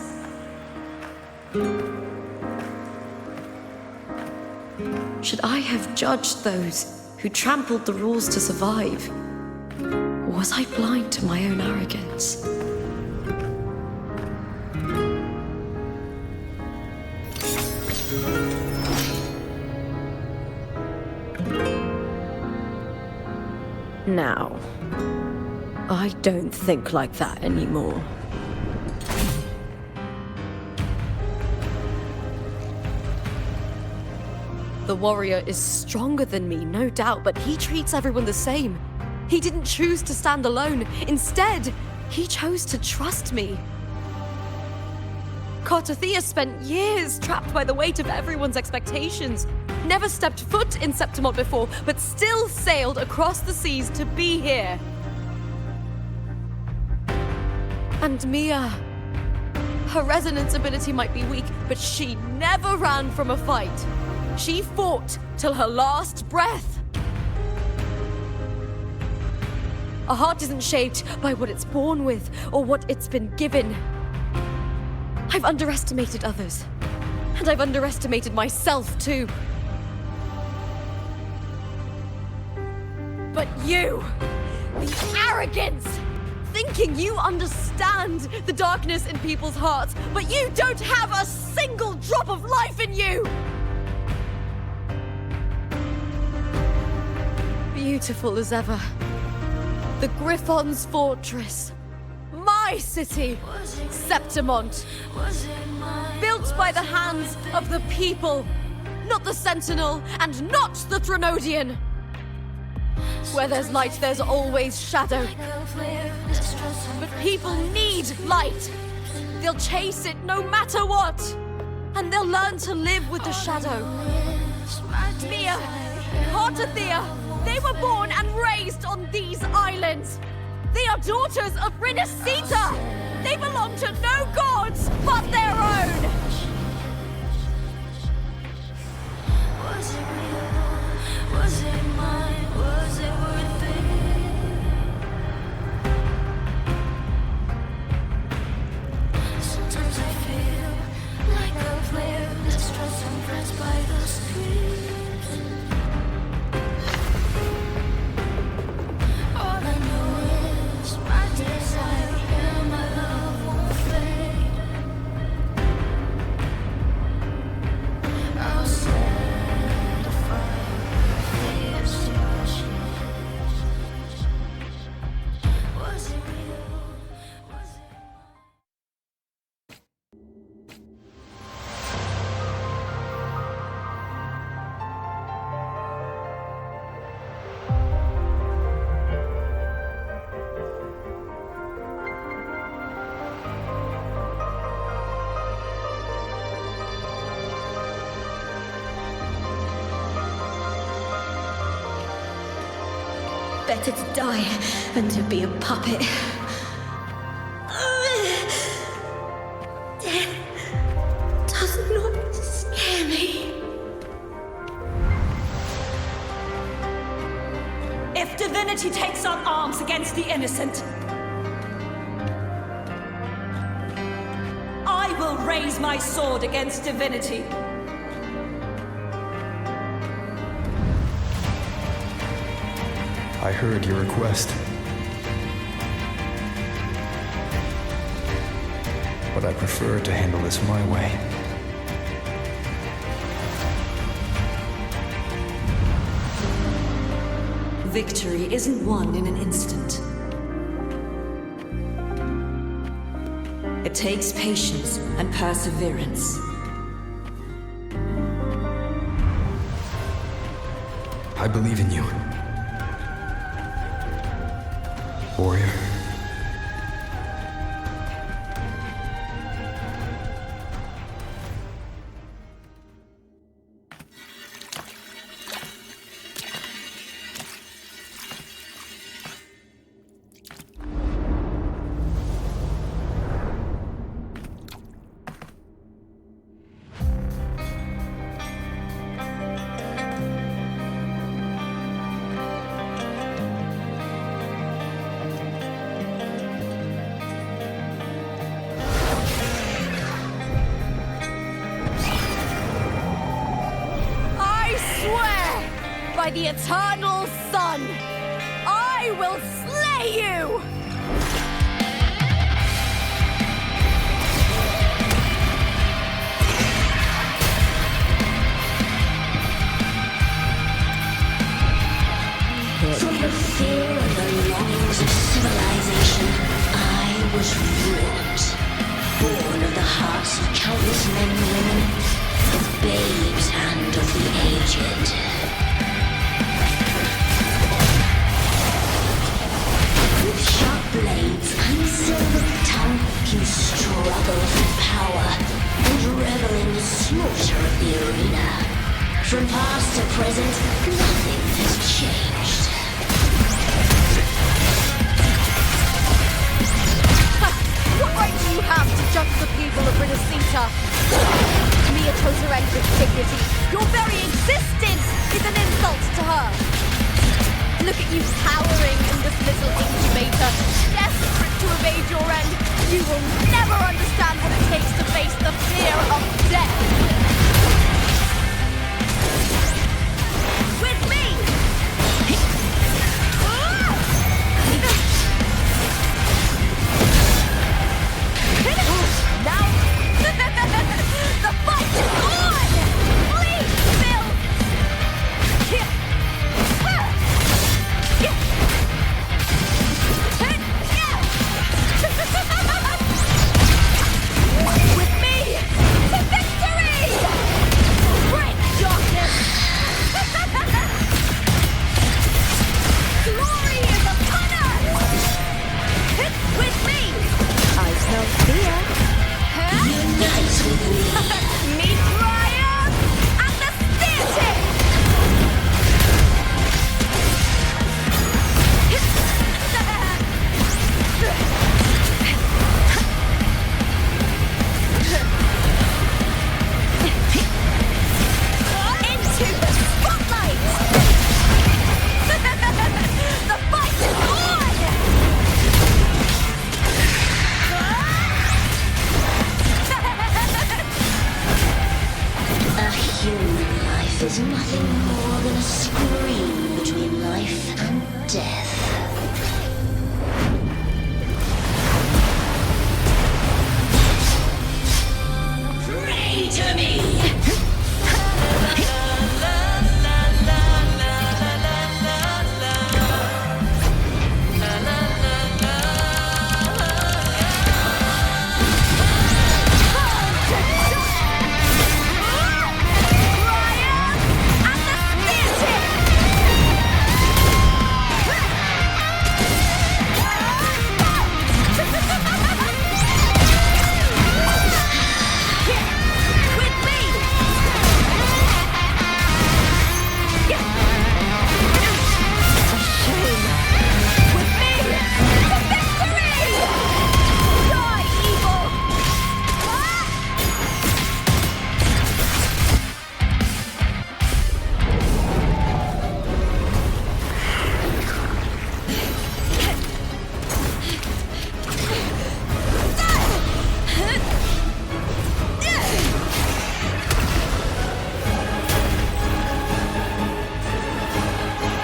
Should I have judged those who trampled the rules to survive? Or was I blind to my own arrogance? Now, I don't think like that anymore. The warrior is stronger than me, no doubt, but he treats everyone the same. He didn't choose to stand alone. Instead, he chose to trust me. Cartothea spent years trapped by the weight of everyone's expectations. Never stepped foot in Septimont before, but still sailed across the seas to be here. And Mia, her resonance ability might be weak, but she never ran from a fight. She fought till her last breath. A heart isn't shaped by what it's born with or what it's been given. I've underestimated others, and I've underestimated myself too. But you, the arrogance, thinking you understand the darkness in people's hearts, but you don't have a single drop of life in you! Beautiful as ever. The Griffon's fortress. My city, Septimont. Built by the hands of the people, not the Sentinel and not the Threnodian. Where there's light, there's always shadow. But people need light. They'll chase it no matter what. And they'll learn to live with the shadow. Mia, Cartothea, they were born and raised on these islands. They are daughters of Renacita! They belong to no gods but their own! Was it real? Was it mine? Was it worth it? Sometimes I feel like a player distressed and pressed by the screams. All I know is my desire and my love won't fade. I'll set a fire for destruction. Was it real? Was it mine? Better to die than to be a puppet. Death does not scare me. If Divinity takes up arms against the innocent, I will raise my sword against Divinity. I heard your request. But I prefer to handle this my way. Victory isn't won in an instant. It takes patience and perseverance. I believe in you. Warrior. By the eternal sun, I will slay you! From the fear and the longings of civilization, I was ruined. Born of the hearts of countless men and women, of babes and of the aged. With sharp blades and silver tongue, you struggle for power and revel in the slaughter of the arena. From past to present, nothing has changed. What right do you have to judge the people of Renacita? Mia chose her end with dignity. Your very existence is an insult to her. Look at you cowering in this little incubator, desperate to evade your end. You will never understand what it takes to face the fear of death. With me! Now, the fight is on! Please, Bill! With me to victory!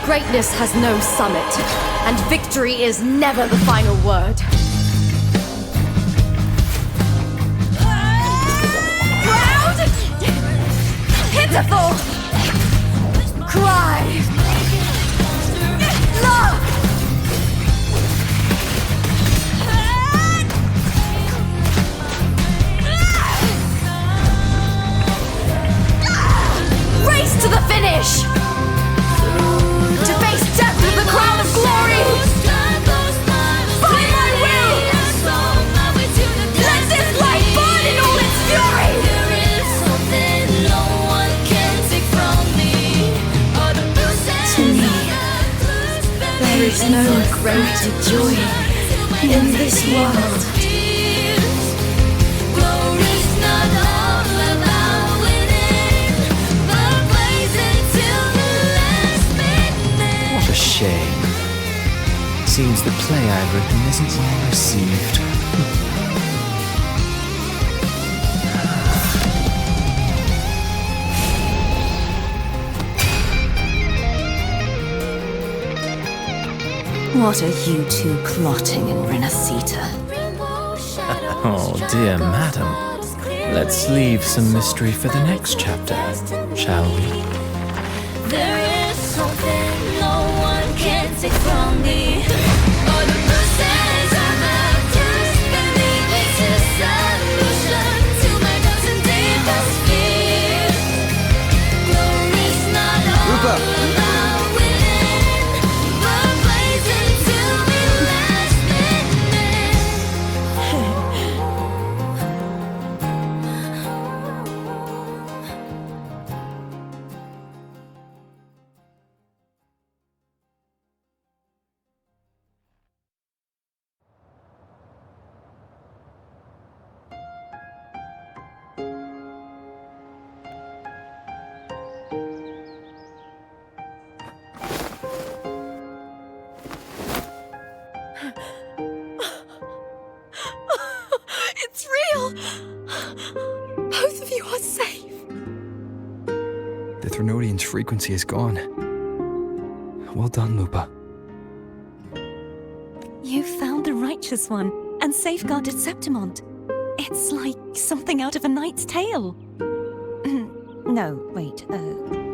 Greatness has no summit, and victory is never the final word. Proud! Pitiful! Cry! Love! Race to the finish! To face death with the crown of glory! By my will! Let this light burn in all its fury! To me, there is no greater joy in this world. What a shame. Seems the play I've written isn't well received. What are you two plotting in Renacita? Oh, dear madam. Let's leave some mystery for the next chapter, shall we? There is something no one can take from me. All the bruises of the just believe it's a solution to my doubts and deepest fears. Glory's not all about winning, but blazing to be last minute. It's real! Both of you are safe. The Threnodian's frequency is gone. Well done, Lupa. You found the righteous one and safeguarded Septimont. It's like something out of a knight's tale. No, wait,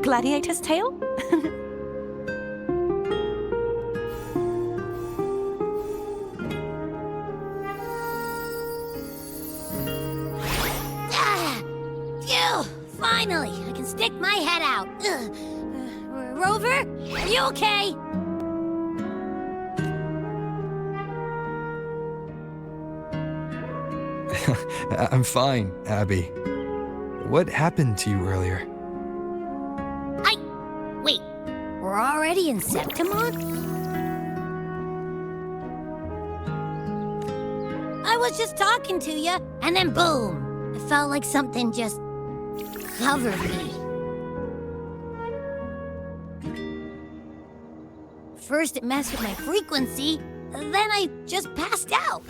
gladiator's tale? Phew! Finally, I can stick my head out. Rover, are you okay? I'm fine, Abby. What happened to you earlier? Wait, we're already in Septimont? I was just talking to you, and then boom! I felt like something just covered me. First it messed with my frequency, then I just passed out.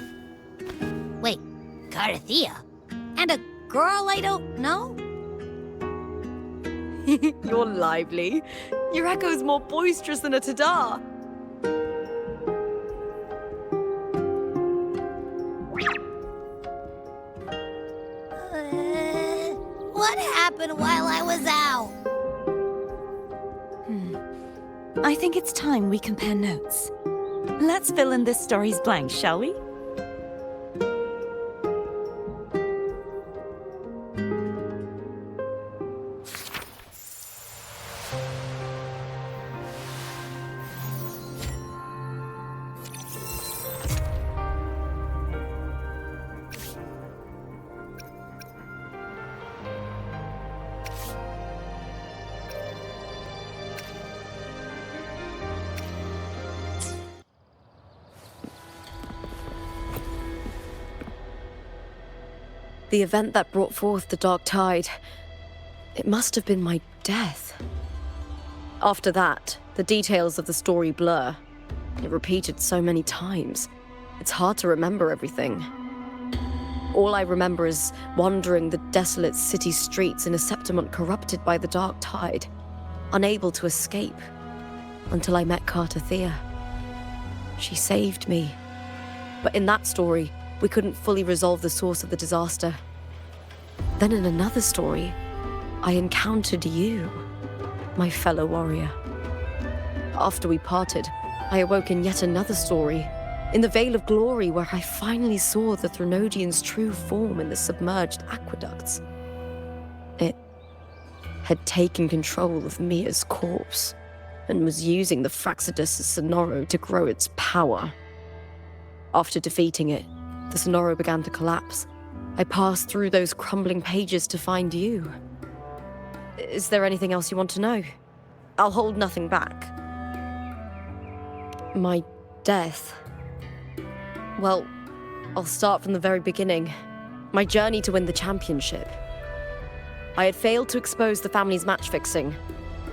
Wait, Carthea? And a girl I don't know? You're lively. Your echo's more boisterous than a Tadar. What happened while I was out? I think it's time we compare notes. Let's fill in this story's blanks, shall we? The event that brought forth the Dark Tide, it must have been my death. After that, the details of the story blur. It repeated so many times. It's hard to remember everything. All I remember is wandering the desolate city streets in a Septimont corrupted by the Dark Tide, unable to escape. until I met Cartathea. She saved me. But in that story, we couldn't fully resolve the source of the disaster. Then in another story, I encountered you, my fellow warrior. After we parted, I awoke in yet another story, in the Veil of Glory, where I finally saw the Threnodian's true form in the submerged aqueducts. It had taken control of Mia's corpse, and was using the Fraxidus' Sonoro to grow its power. After defeating it, the Sonoro began to collapse. I passed through those crumbling pages to find you. Is there anything else you want to know? I'll hold nothing back. My death. Well, I'll start from the very beginning. My journey to win the championship. I had failed to expose the family's match fixing.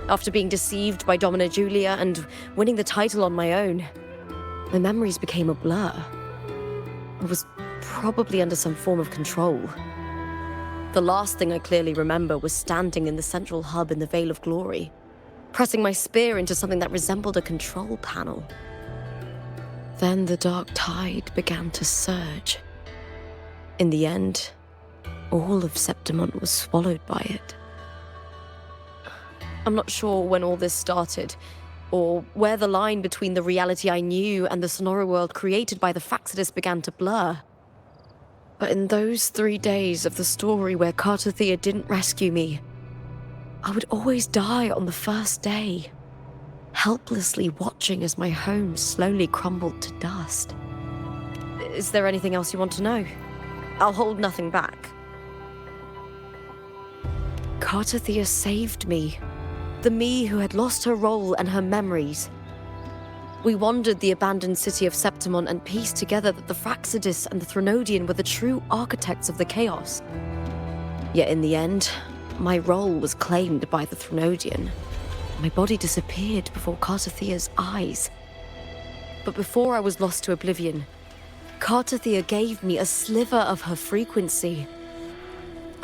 After being deceived by Domina Julia and winning the title on my own, my memories became a blur. I was probably under some form of control. The last thing I clearly remember was standing in the central hub in the Veil of Glory, pressing my spear into something that resembled a control panel. Then the dark tide began to surge. In the end, all of Septimont was swallowed by it. I'm not sure when all this started, or where the line between the reality I knew and the Sonoro world created by the Fraxidus began to blur. But in those 3 days of the story where Cartathea didn't rescue me, I would always die on the first day, helplessly watching as my home slowly crumbled to dust. Is there anything else you want to know? I'll hold nothing back. Cartathea saved me. The me who had lost her role and her memories. We wandered the abandoned city of Septimont and pieced together that the Fraxidus and the Threnodian were the true architects of the chaos. Yet in the end, my role was claimed by the Threnodian. My body disappeared before Cartathea's eyes. But before I was lost to oblivion, Cartathea gave me a sliver of her frequency.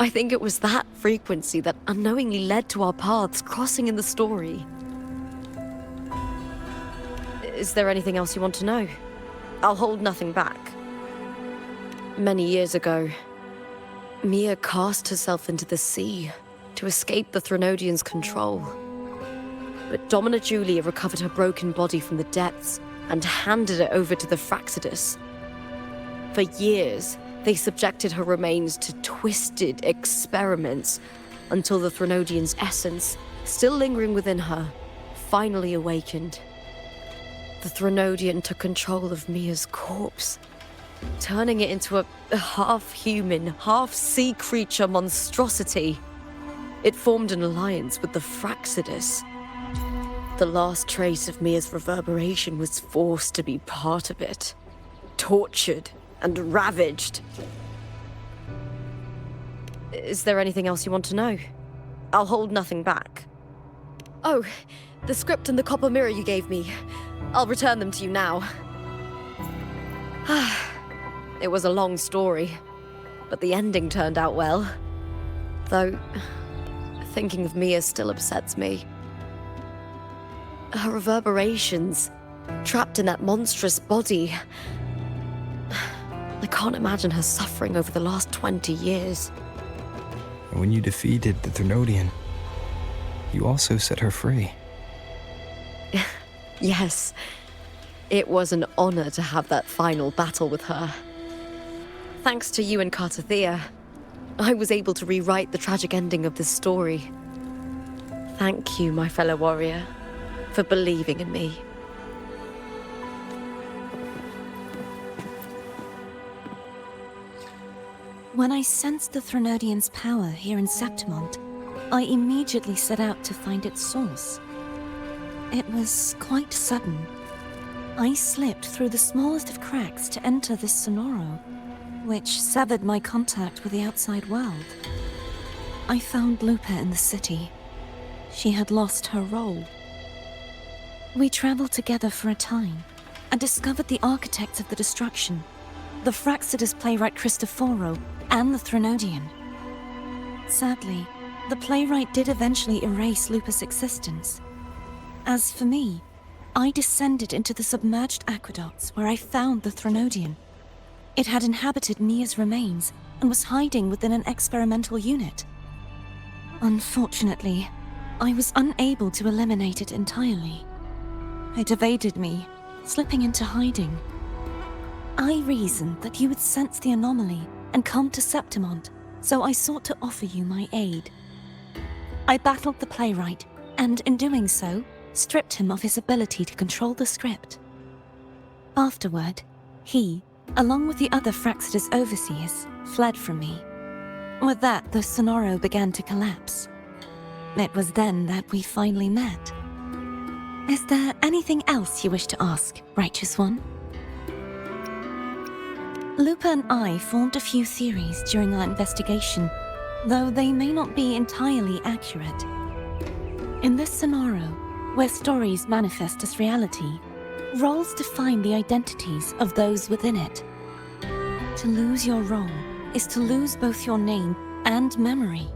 I think it was that frequency that unknowingly led to our paths crossing in the story. Is there anything else you want to know? I'll hold nothing back. Many years ago, Mia cast herself into the sea to escape the Threnodian's control. But Domina Julia recovered her broken body from the depths and handed it over to the Fraxidus. For years, they subjected her remains to twisted experiments until the Threnodian's essence, still lingering within her, finally awakened. The Threnodian took control of Mia's corpse, turning it into a half-human, half-sea creature monstrosity. It formed an alliance with the Fraxidus. The last trace of Mia's reverberation was forced to be part of it, tortured and ravaged. Is there anything else you want to know? I'll hold nothing back. Oh, the script and the copper mirror you gave me. I'll return them to you now. It was a long story, but the ending turned out well. Though, thinking of Mia still upsets me. Her reverberations, trapped in that monstrous body. I can't imagine her suffering over the last 20 years. When you defeated the Threnodian, you also set her free. Yes, it was an honor to have that final battle with her. Thanks to you and Cartathea, I was able to rewrite the tragic ending of this story. Thank you, my fellow warrior, for believing in me. When I sensed the Threnodian's power here in Septimont, I immediately set out to find its source. It was quite sudden. I slipped through the smallest of cracks to enter this Sonoro, which severed my contact with the outside world. I found Lupa in the city. She had lost her role. We traveled together for a time, and discovered the architects of the destruction, the Fraxidus playwright Cristoforo, and the Threnodian. Sadly, the playwright did eventually erase Lupa's existence. As for me, I descended into the submerged aqueducts where I found the Threnodian. It had inhabited Mia's remains and was hiding within an experimental unit. Unfortunately, I was unable to eliminate it entirely. It evaded me, slipping into hiding. I reasoned that you would sense the anomaly and come to Septimont, so I sought to offer you my aid. I battled the playwright, and in doing so, stripped him of his ability to control the script. Afterward, he, along with the other Fraxidus overseers, fled from me. With that, the Sonoro began to collapse. It was then that we finally met. Is there anything else you wish to ask, Righteous One? Lupa and I formed a few theories during our investigation, though they may not be entirely accurate. In this Sonoro, where stories manifest as reality, roles define the identities of those within it. To lose your role is to lose both your name and memory.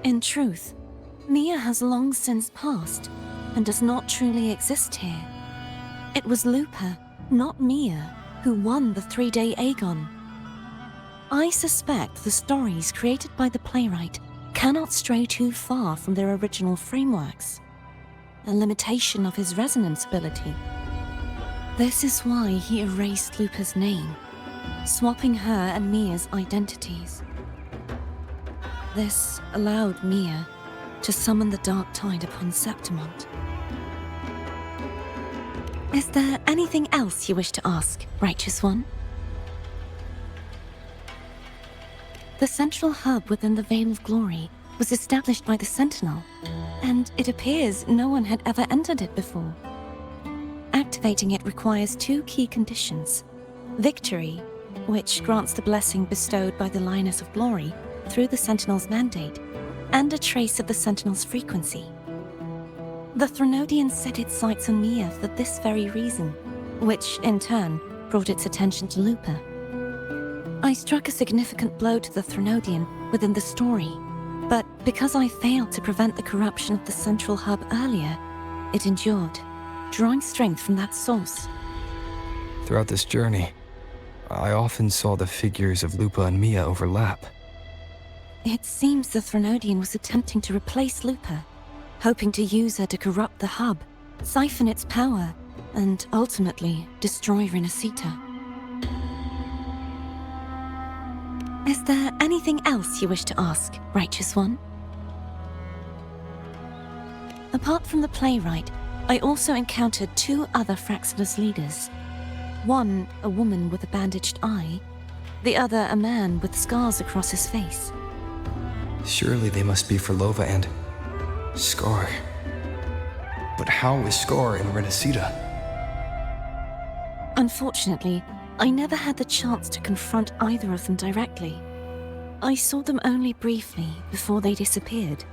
In truth, Mia has long since passed and does not truly exist here. It was Lupa, not Mia, who won the 3-day Aegon. I suspect the stories created by the playwright cannot stray too far from their original frameworks, a limitation of his resonance ability. This is why he erased Lupa's name, swapping her and Mia's identities. This allowed Mia to summon the Dark Tide upon Septimont. Is there anything else you wish to ask, Righteous One? The central hub within the Veil of Glory was established by the Sentinel, and it appears no one had ever entered it before. Activating it requires 2 key conditions: victory, which grants the blessing bestowed by the Lioness of Glory through the Sentinel's mandate, and a trace of the Sentinel's frequency. The Threnodian set its sights on Mia for this very reason, which, in turn, brought its attention to Lupa. I struck a significant blow to the Threnodian within the story, but because I failed to prevent the corruption of the central hub earlier, it endured, drawing strength from that source. Throughout this journey, I often saw the figures of Lupa and Mia overlap. It seems the Threnodian was attempting to replace Lupa, hoping to use her to corrupt the hub, siphon its power, and ultimately destroy Renacita. Is there anything else you wish to ask, Righteous One? Apart from the playwright, I also encountered 2 other Fraxidus leaders. One, a woman with a bandaged eye, the other a man with scars across his face. Surely they must be for Lova and Scar. But how is Scar in Renacita? Unfortunately, I never had the chance to confront either of them directly. I saw them only briefly before they disappeared.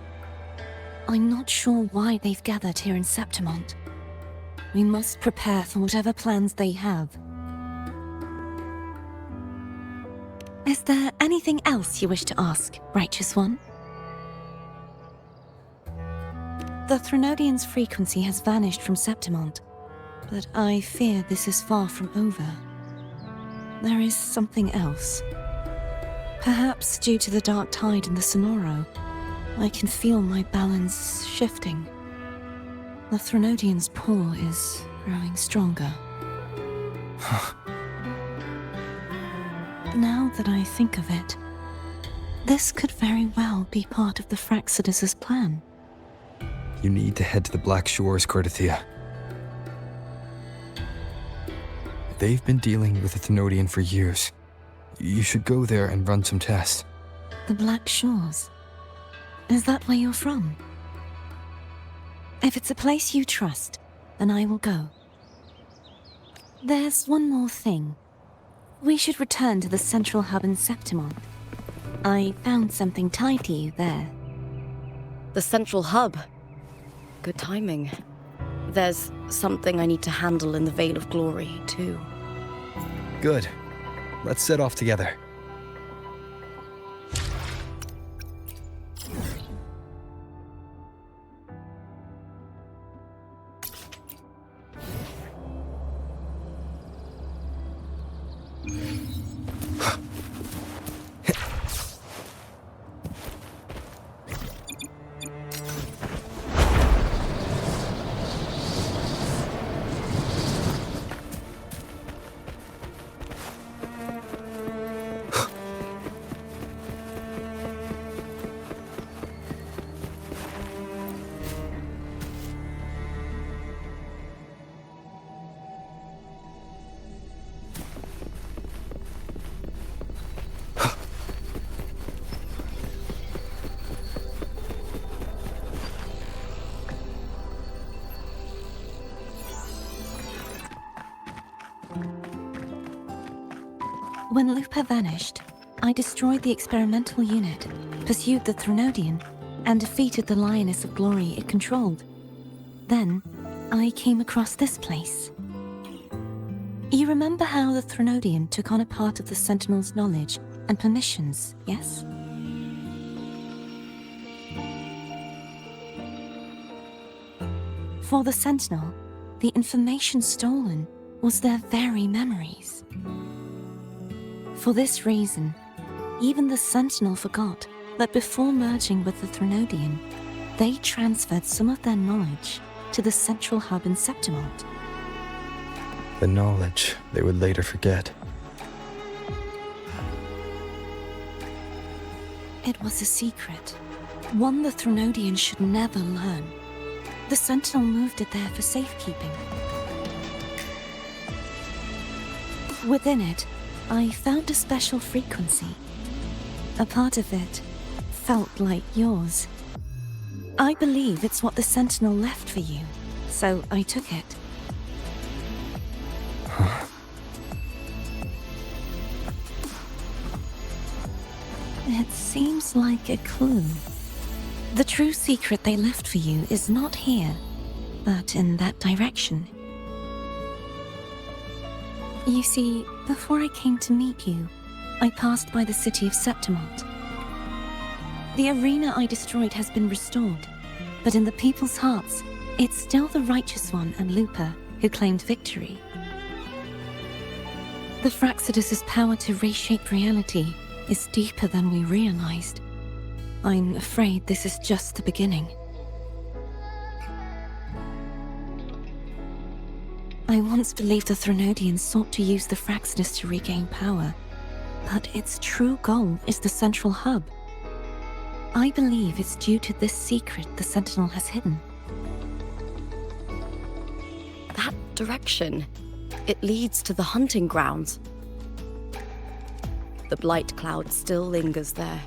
I'm not sure why they've gathered here in Septimont. We must prepare for whatever plans they have. Is there anything else you wish to ask, Righteous One? The Threnodian's frequency has vanished from Septimont, but I fear this is far from over. There is something else. Perhaps due to the Dark Tide in the Sonoro, I can feel my balance shifting. The Threnodian's pull is growing stronger. Now that I think of it, this could very well be part of the Fraxidus' plan. You need to head to the Black Shores, Cordothea. They've been dealing with the Thenodian for years. You should go there and run some tests. The Black Shores? Is that where you're from? If it's a place you trust, then I will go. There's one more thing. We should return to the central hub in Septimont. I found something tied to you there. The central hub. Good timing. There's something I need to handle in the Veil of Glory, too. Good. Let's set off together. When Lupa vanished, I destroyed the experimental unit, pursued the Threnodian, and defeated the Lioness of Glory it controlled. Then, I came across this place. You remember how the Threnodian took on a part of the Sentinel's knowledge and permissions, yes? For the Sentinel, the information stolen was their very memories. For this reason, even the Sentinel forgot that before merging with the Threnodian, they transferred some of their knowledge to the central hub in Septimont. The knowledge they would later forget. It was a secret, one the Threnodian should never learn. The Sentinel moved it there for safekeeping. Within it, I found a special frequency. A part of it felt like yours. I believe it's what the Sentinel left for you, so I took it. It seems like a clue. The true secret they left for you is not here, but in that direction. You see, before I came to meet you, I passed by the city of Septimont. The arena I destroyed has been restored, but in the people's hearts, it's still the Righteous One and Lupa who claimed victory. The Fraxidus' power to reshape reality is deeper than we realized. I'm afraid this is just the beginning. I once believed the Threnodians sought to use the Fraxidus to regain power, but its true goal is the central hub. I believe it's due to this secret the Sentinel has hidden. That direction, it leads to the hunting grounds. The blight cloud still lingers there.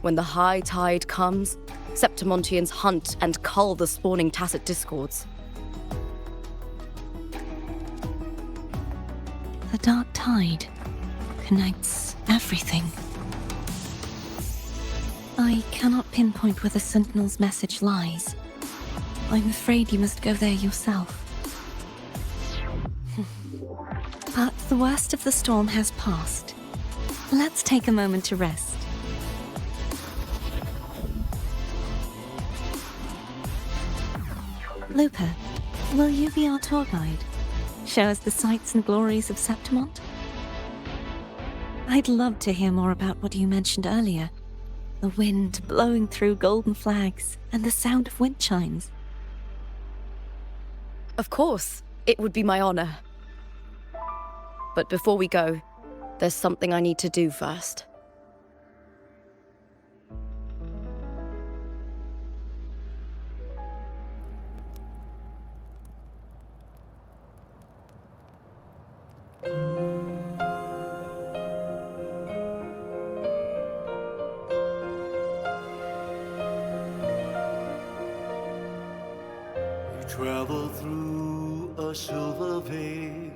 When the high tide comes, Septimontians hunt and cull the spawning tacit discords. The dark tide connects everything. I cannot pinpoint where the Sentinel's message lies. I'm afraid you must go there yourself. But the worst of the storm has passed. Let's take a moment to rest. Lupa, will you be our tour guide? Show us the sights and glories of Septimont? I'd love to hear more about what you mentioned earlier. The wind blowing through golden flags and the sound of wind chimes. Of course, it would be my honor. But before we go, there's something I need to do first. Travel through a silver veil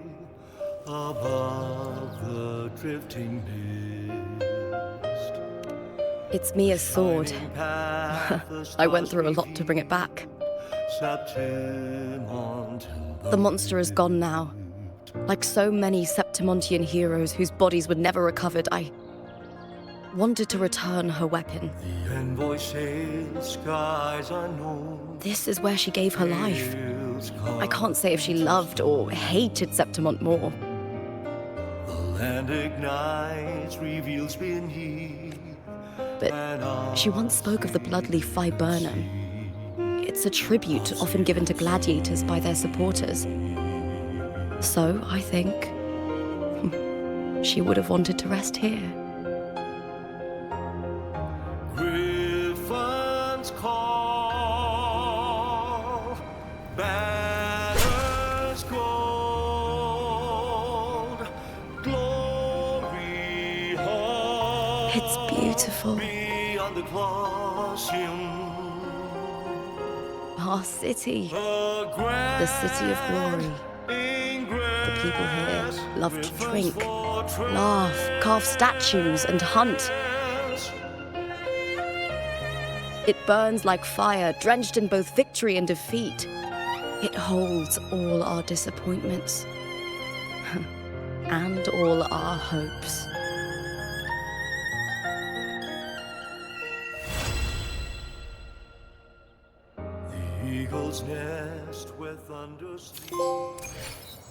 above the drifting mist. It's Mia's sword. I went through a lot to bring it back. The monster is gone now. Like so many Septimontian heroes whose bodies were never recovered, I wanted to return her weapon. The envoy sails skies unknown. This is where she gave her life. I can't say if she loved or hated Septimont more. The land ignites, reveals beneath. But she once spoke of the bloodleaf viburnum. It's a tribute often given to gladiators by their supporters. So, I think, she would have wanted to rest here. Griffins call, banners gold, glory hall. It's beautiful. Beyond the Colosseum, Our city, the city of glory, the people here love to drink, laugh, carve statues, and hunt. It burns like fire, drenched in both victory and defeat. It holds all our disappointments and all our hopes. The eagle's nest where thunder sleeps.